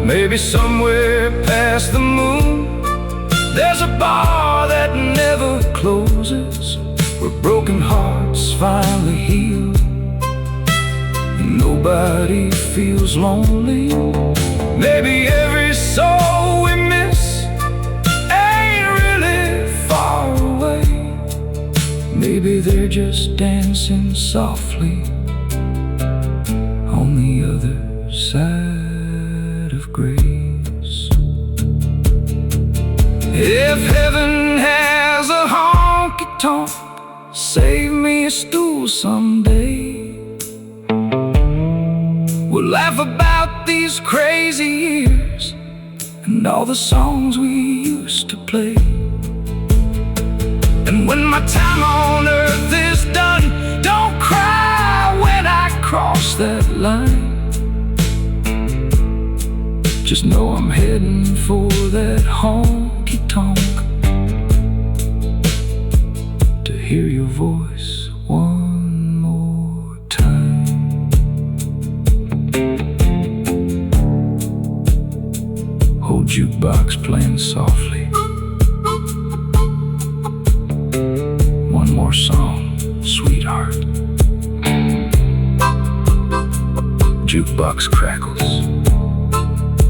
[SPEAKER 2] Maybe somewhere past the moon there's a bar that never closes, where broken hearts finally heal and nobody feels lonely. Maybe every soul we miss ain't really far away. Maybe they're just dancing softly on the other side of grace. If heaven has a honky-tonk, save me a stool someday. We'll laugh about these crazy years and all the songs we used to play. And when my time on earth is done, don't cry when I cross that line. Just know I'm heading for that honky-tonk, to hear your voice one more time. Old jukebox playing softly, one more song, sweetheart. Jukebox crackles,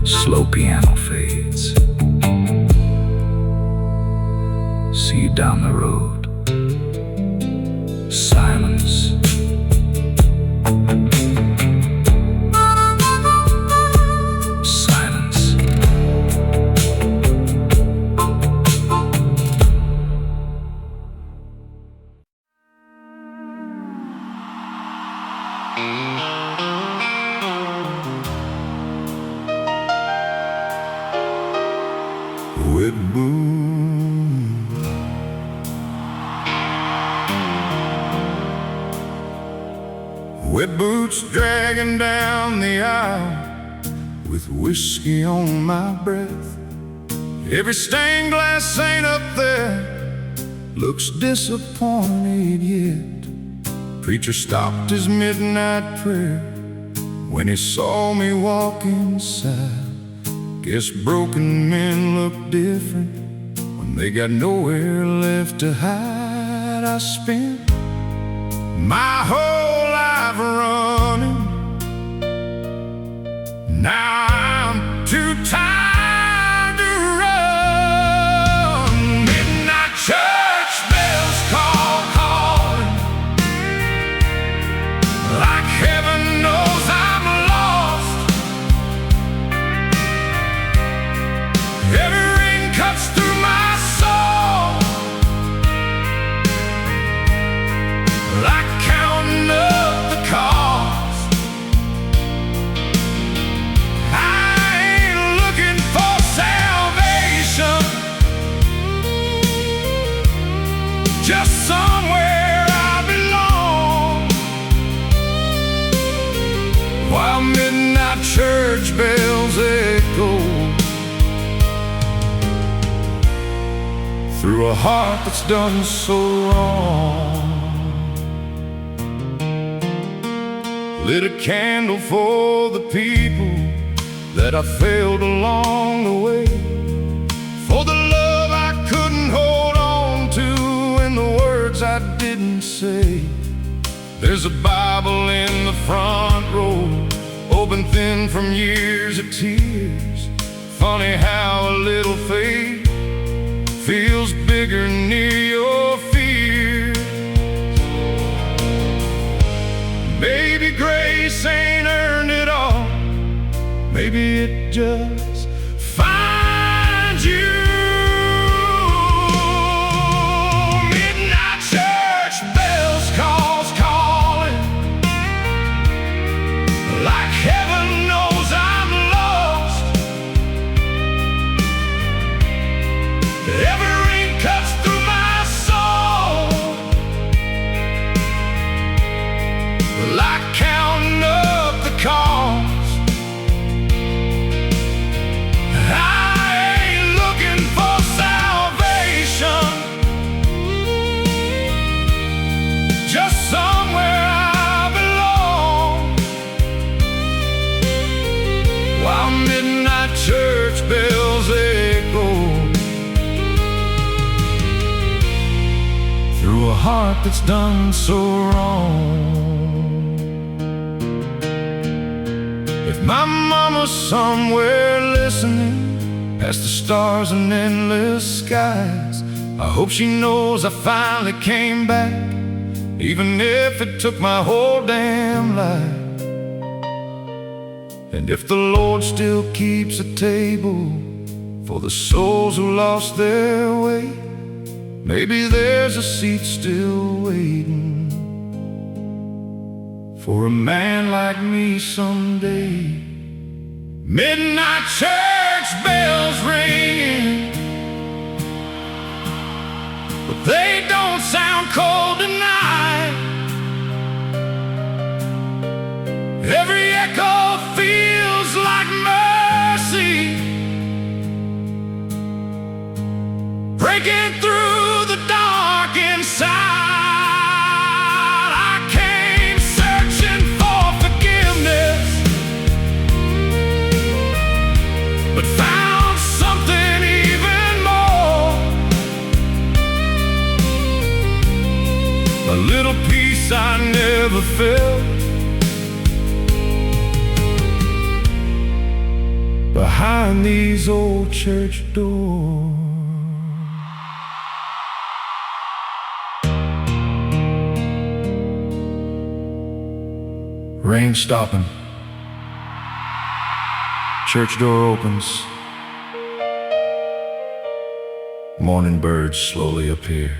[SPEAKER 2] slow piano fades. See you down the road. Silence. Silence.
[SPEAKER 1] Wet moon, wet boots dragging down the aisle, with whiskey on my breath. Every stained glass saint up there looks disappointed yet. Preacher stopped his midnight prayer when he saw me walk inside. Guess broken men look different when they got nowhere left to hide. I spent my whole life running, now I'm too tired to run. Midnight church bells calling, like heaven knows I'm lost. Every ring cuts through my soul, like counting up the cost. I ain't looking for salvation, just somewhere I belong. While midnight church bells echo through a heart that's done so wrong. Lit a candle for the people that I failed along the way, for the love I couldn't hold on to and the words I didn't say. There's a Bible in the front row, open thin from years of tears. Funny how a little faith feels bigger near your fear. Maybe grace ain't earned it all, maybe it just finds you. Midnight church bells calling, like heaven knows I'm lost. heart that's done so wrong. If my mama's somewhere listening, past the stars and endless skies, I hope she knows I finally came back, even if it took my whole damn life. And if the Lord still keeps a table for the souls who lost their way, maybe there's a seat still waiting for a man like me someday. Midnight church bells ringing, but they don't sound cold tonight. Every echo feels like mercy, breaking through the dark inside. I came searching for forgiveness, but found something even more. A little peace I never felt behind these old church doors. Rain stopping, church door opens, morning birds slowly appear.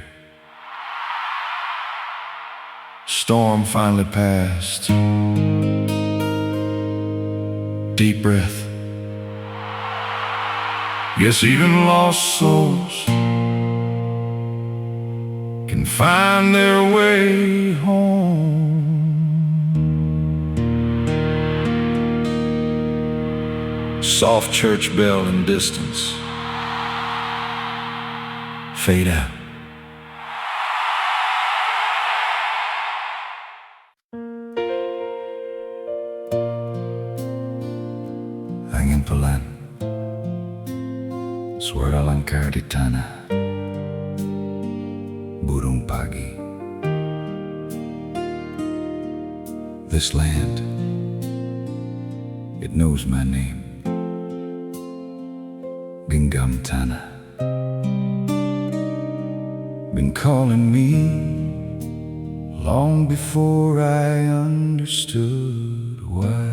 [SPEAKER 1] Storm finally passed. Deep breath. Yes, even lost souls can find their way home. Soft church bell in distance fade out. Angin pelan, suara langkah di tanah, burung pagi. This land, it knows my name. Genggam tanah, been calling me long before I understood why.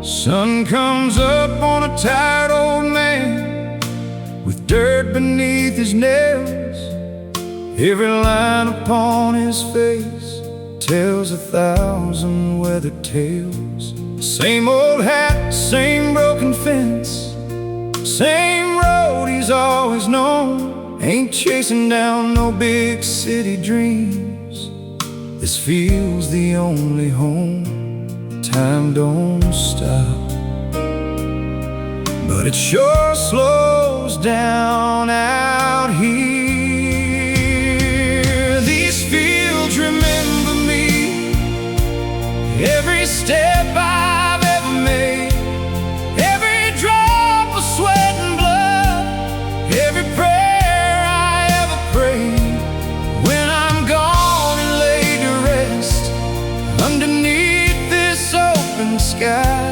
[SPEAKER 1] Sun comes up on a tired old man with dirt beneath his nails. Every line upon his face tells 1,000 weathered tales. Same old hat, same broken fence, same road he's always known. Ain't chasing down no big city dreams. This feels the only home. Time don't stop, but it sure slows down out here. These fields remember me, every step I've ever made, every drop of sweat and blood, every prayer I ever prayed. When I'm gone and laid to rest underneath this open sky,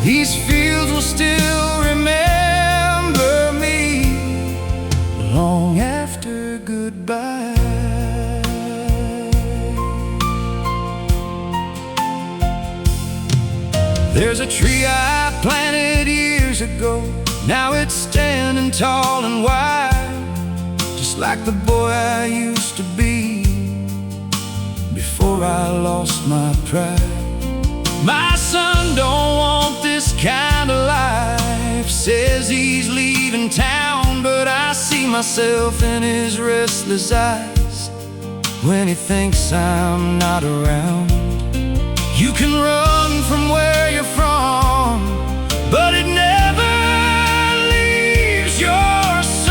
[SPEAKER 1] these fields will still remember me long after goodbye. There's a tree I planted years ago, now it's standing tall and wide, just like the boy I used to be before I lost my pride. My son don't want this kind of life, says he's leaving town, but I see myself in his restless eyes when he thinks I'm not around. You can run from where you're from, but it never leaves your soul.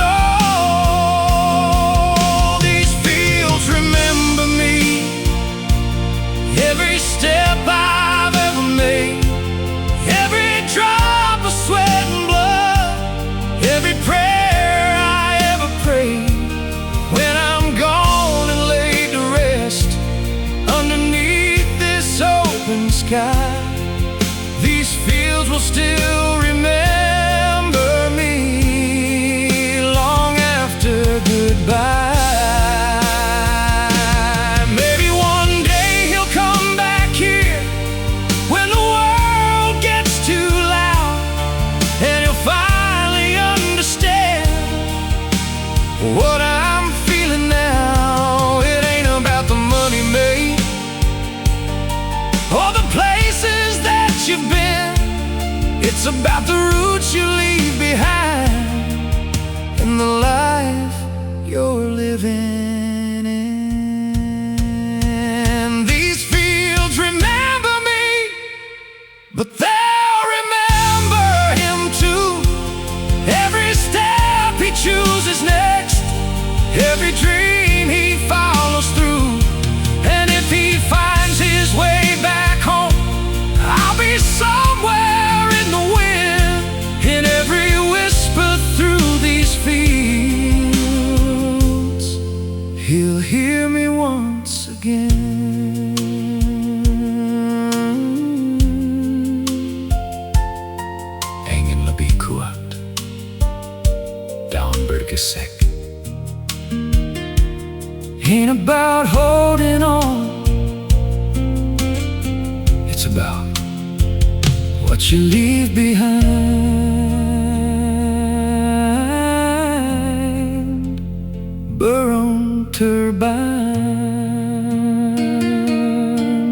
[SPEAKER 1] These fields will still remember me long after goodbye. Maybe one day he'll come back here when the world gets too loud, and he'll finally understand what I'm feeling now. It ain't about the money made or the places that you've been. It's about the roots you leave behind and the life you're living in. These fields remember me, but they'll remember him too. Every step he chooses next, every dream he follows through. And if he finds his way back home, I'll be somewhere in the wind, in every whisper through these fields. He'll hear me once again. Ingen labi kuat, down bergesek. Ain't about holding on, it's about what you leave behind. Burn turbine,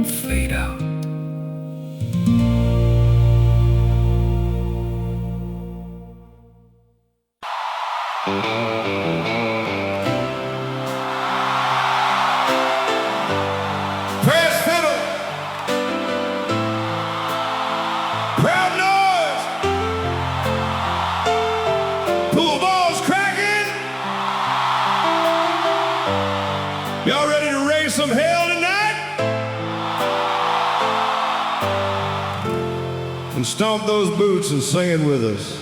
[SPEAKER 1] fade out.
[SPEAKER 3] Press fiddle, proud noise, pool balls cracking. Y'all ready to raise some hell tonight? And stomp those boots and sing it with us.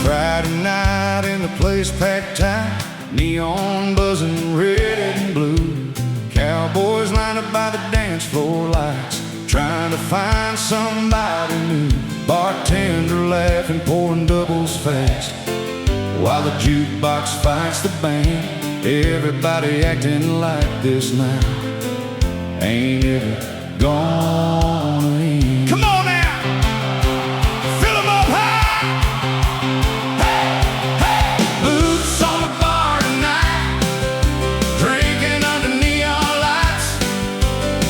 [SPEAKER 1] Friday night in the place packed tight, neon buzzing red and blue. Cowboys lined up by the dance floor lights, trying to find somebody new. Bartender laughing, pouring doubles fast, while the jukebox fights the band. Everybody acting like this night ain't ever gonna end.
[SPEAKER 3] Come on now, fill 'em up high.
[SPEAKER 1] Boots on the bar tonight, drinking under neon lights,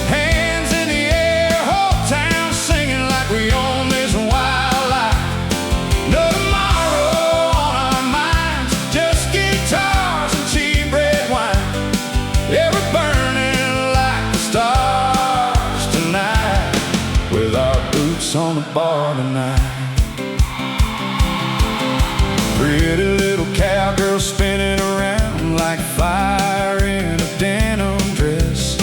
[SPEAKER 1] hands in the air, whole town singing like we own this wild life. No tomorrow on our minds, just guitars and cheap red wine. Yeah, we're burning like the stars tonight, with our boots on the bar tonight. Pretty little cowgirl spinning around like fire in a denim dress.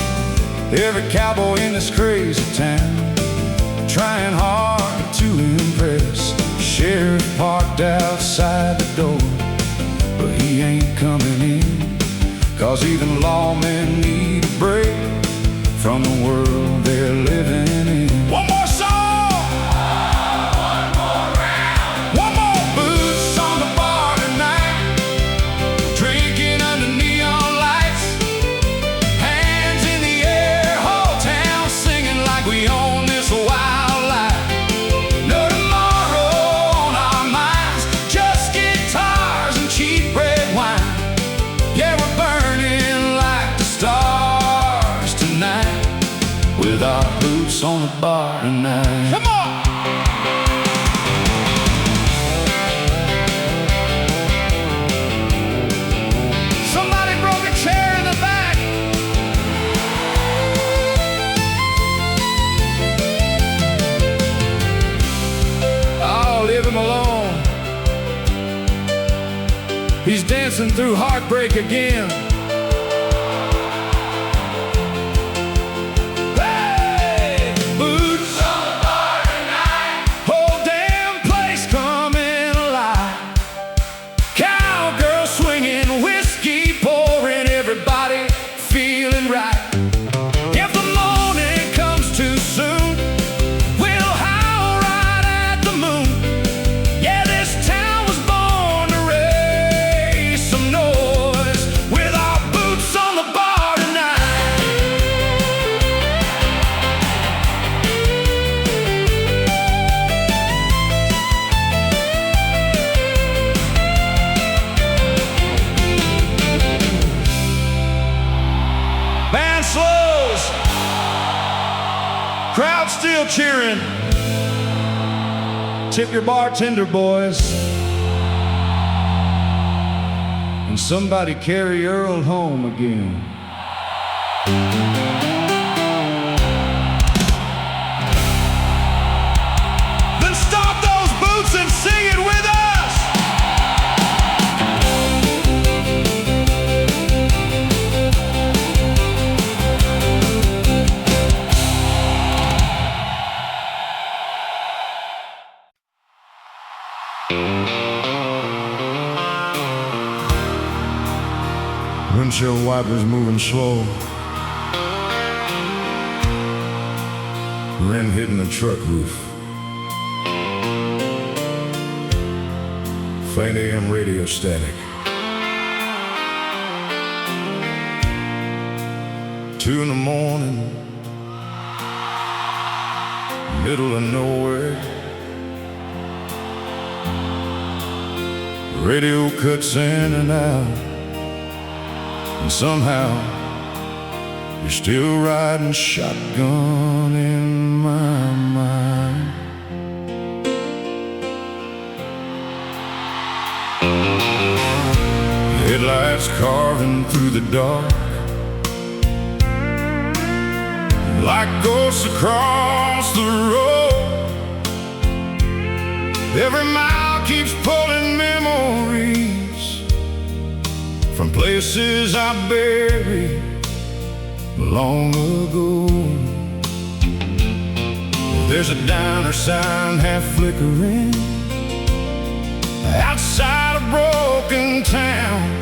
[SPEAKER 1] Every cowboy in this crazy town trying hard to impress. Sheriff parked outside the door, but he ain't coming in, 'cause even lawmen need a break from the world they're living in.
[SPEAKER 3] One more song. One more round. One more.
[SPEAKER 1] Boots on the bar tonight, drinking under neon lights, hands in the air, whole town singing like we own this wild life. No tomorrow on our minds, just guitars and cheap red wine. Yeah, we're burning like the stars tonight, with our boots on the bar tonight.
[SPEAKER 3] Come on.
[SPEAKER 1] Somebody broke a chair in the back. Oh, leave him alone. He's dancing through heartbreak again. Hey! Boots
[SPEAKER 3] on the bar tonight.
[SPEAKER 1] whole damn place coming alive. Cowgirl swinging, whiskey pouring, everybody feeling right. If the morning comes too soon, we'll howl right at the moon. Yeah, this town was born to raise some noise with our boots on the bar tonight. Band slows, crowd still cheering. Tip your bartender, boys. And somebody carry Earl home again. Then stomp those boots and sing it with us. Windshield wipers moving slow. Rim hitting the truck roof. Faint AM radio static. 2 in the morning, middle of nowhere. Radio cuts in and out, and somehow you're still riding shotgun in my mind. Headlights carving through the dark like ghosts across the road. Every mile keeps pulling memories from places I buried long ago. There's a diner sign half flickering outside a broken town,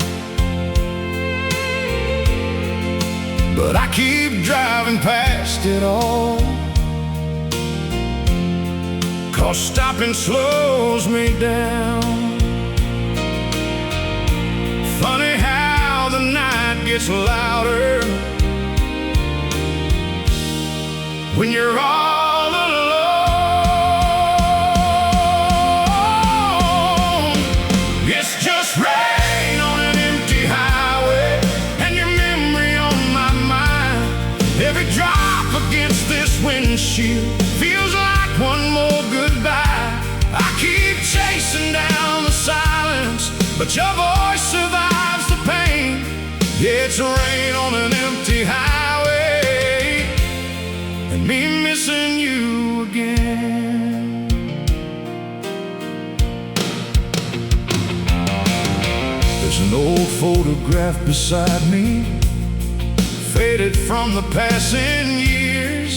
[SPEAKER 1] but I keep driving past it all, 'cause stopping slows me down. Funny how the night gets louder when you're all alone. It's just rain on an empty highway and your memory on my mind. Every drop against this windshield feels like one more goodbye. I keep chasing down the silence, but your voice survives the pain. Yeah, it's rain on an empty highway and me missing you again. There's an old photograph beside me, faded from the passing years.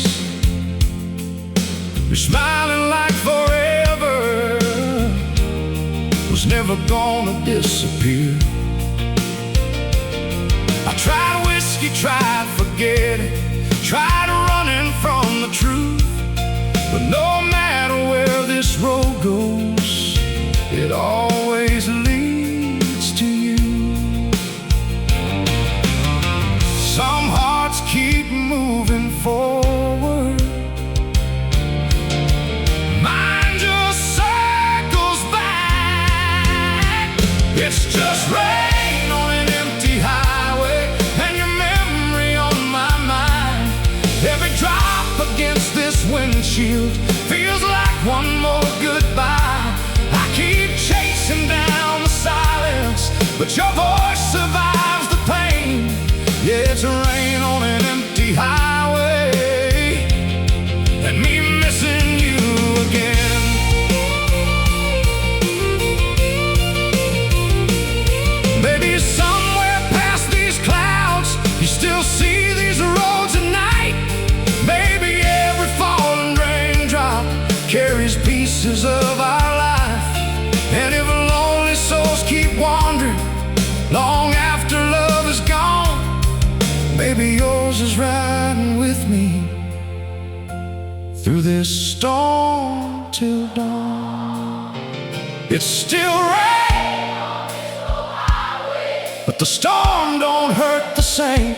[SPEAKER 1] You're smiling like forever was never gonna disappear. I tried whiskey, tried forgetting, tried running from the truth, but no matter where this road goes, it always leads to you. Some hearts keep moving forward, mine just circles back. It's just rain on an empty highway and your memory on my mind. Every drop against this windshield feels like one more goodbye. I keep chasing down the silence, but your voice survives the pain. Yeah, it's rain on an empty highway and me missing you again. this storm till dawn. It's still rain, but the storm don't hurt the same.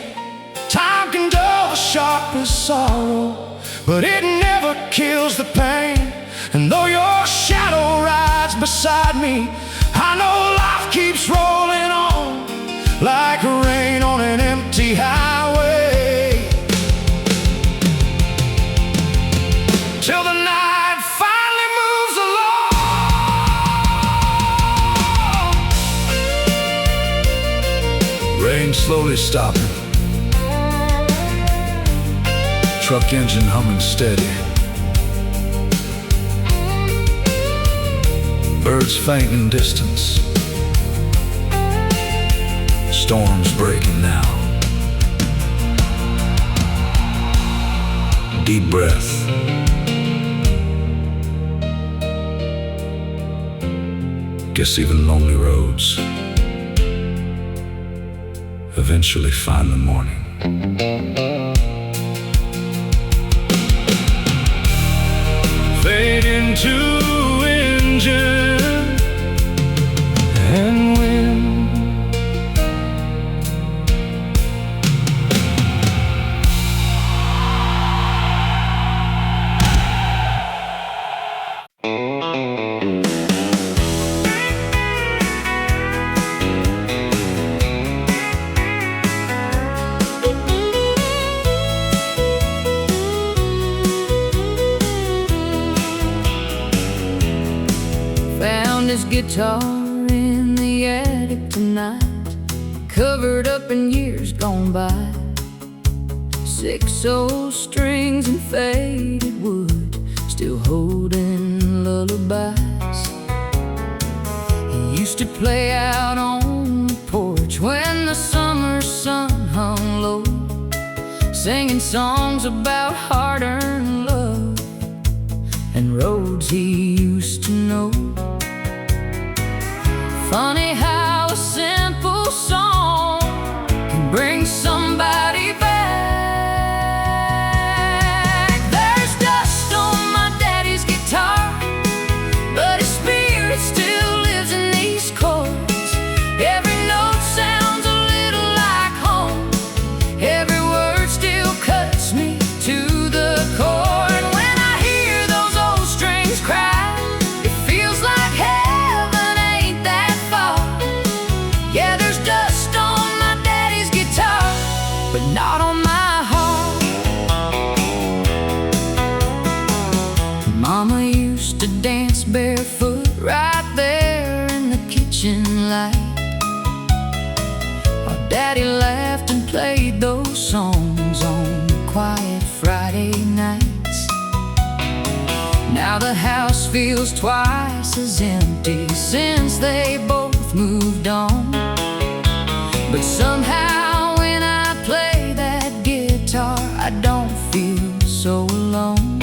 [SPEAKER 1] Time can dull the sharpest sorrow, but it never kills the pain. And though your shadow rides beside me, I know life keeps rolling on like rain on an empty highway, till the night finally moves along. Rain slowly stopping, truck engine humming steady, birds faint in distance, storm's breaking now. Deep breath. Guess even lonely roads eventually find the morning. Fade into engine and wind.
[SPEAKER 4] Found his guitar in the attic tonight, covered up in years gone by. 6 old strings and faded wood, still holding lullabies. He used to play out on the porch when the summer sun hung low, singing songs about hard-earned love and roads he used to know. Funny how a simple song can bring somebody back. There's dust on my daddy's guitar, but his spirit still lives in these chords. Every note sounds a little like home, every word still cuts me to the core. And when I hear those old strings cry, it feels like heaven ain't that far. Yeah, there's dust on my daddy's guitar, but not on my heart. Mama used to dance barefoot right there in the kitchen light, while Daddy laughed and played those songs on quiet Friday nights. Now the house feels twice as empty since they both moved on. But somehow when I play that guitar, I don't feel so alone.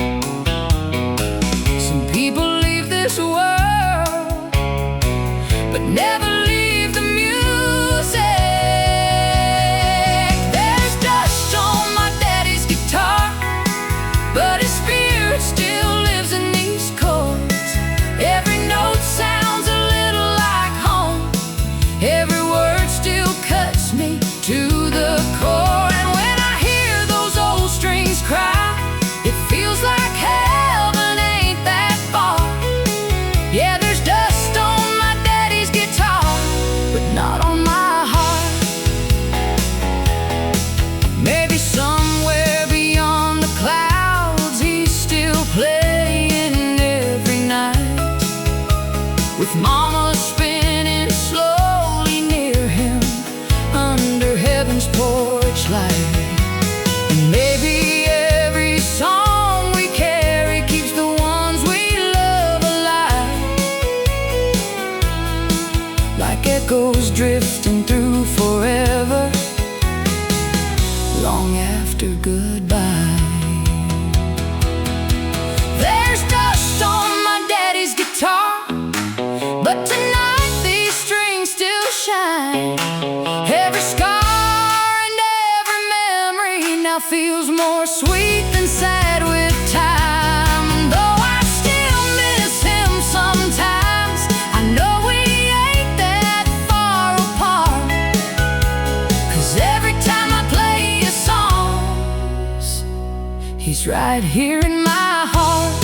[SPEAKER 4] Some people leave this world, but never leave the music. There's dust on my daddy's guitar, but his spirit still lives in these chords. Every note sounds a little like home, every word still cuts me to the core. And when I hear those old strings cry, it feels like heaven ain't that far. Yeah, there's dust on my daddy's guitar, but not on my heart. Maybe somewhere beyond the clouds, he's still playing every night, with Mama spinning slowly near him under heaven's porch light. And maybe every song we carry keeps the ones we love alive, like echoes drifting through forever, long after goodbye. There's dust on my daddy's guitar, but tonight these strings still shine. Every scar and every memory now feels more sweet than sad with time. It's right here in my heart.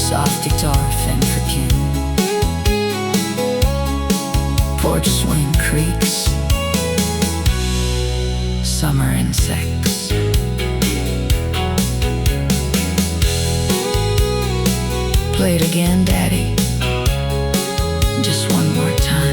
[SPEAKER 4] Soft guitar, fen for kin. Porch swing creaks. Summer insects. Play it again, Daddy. Just one more time.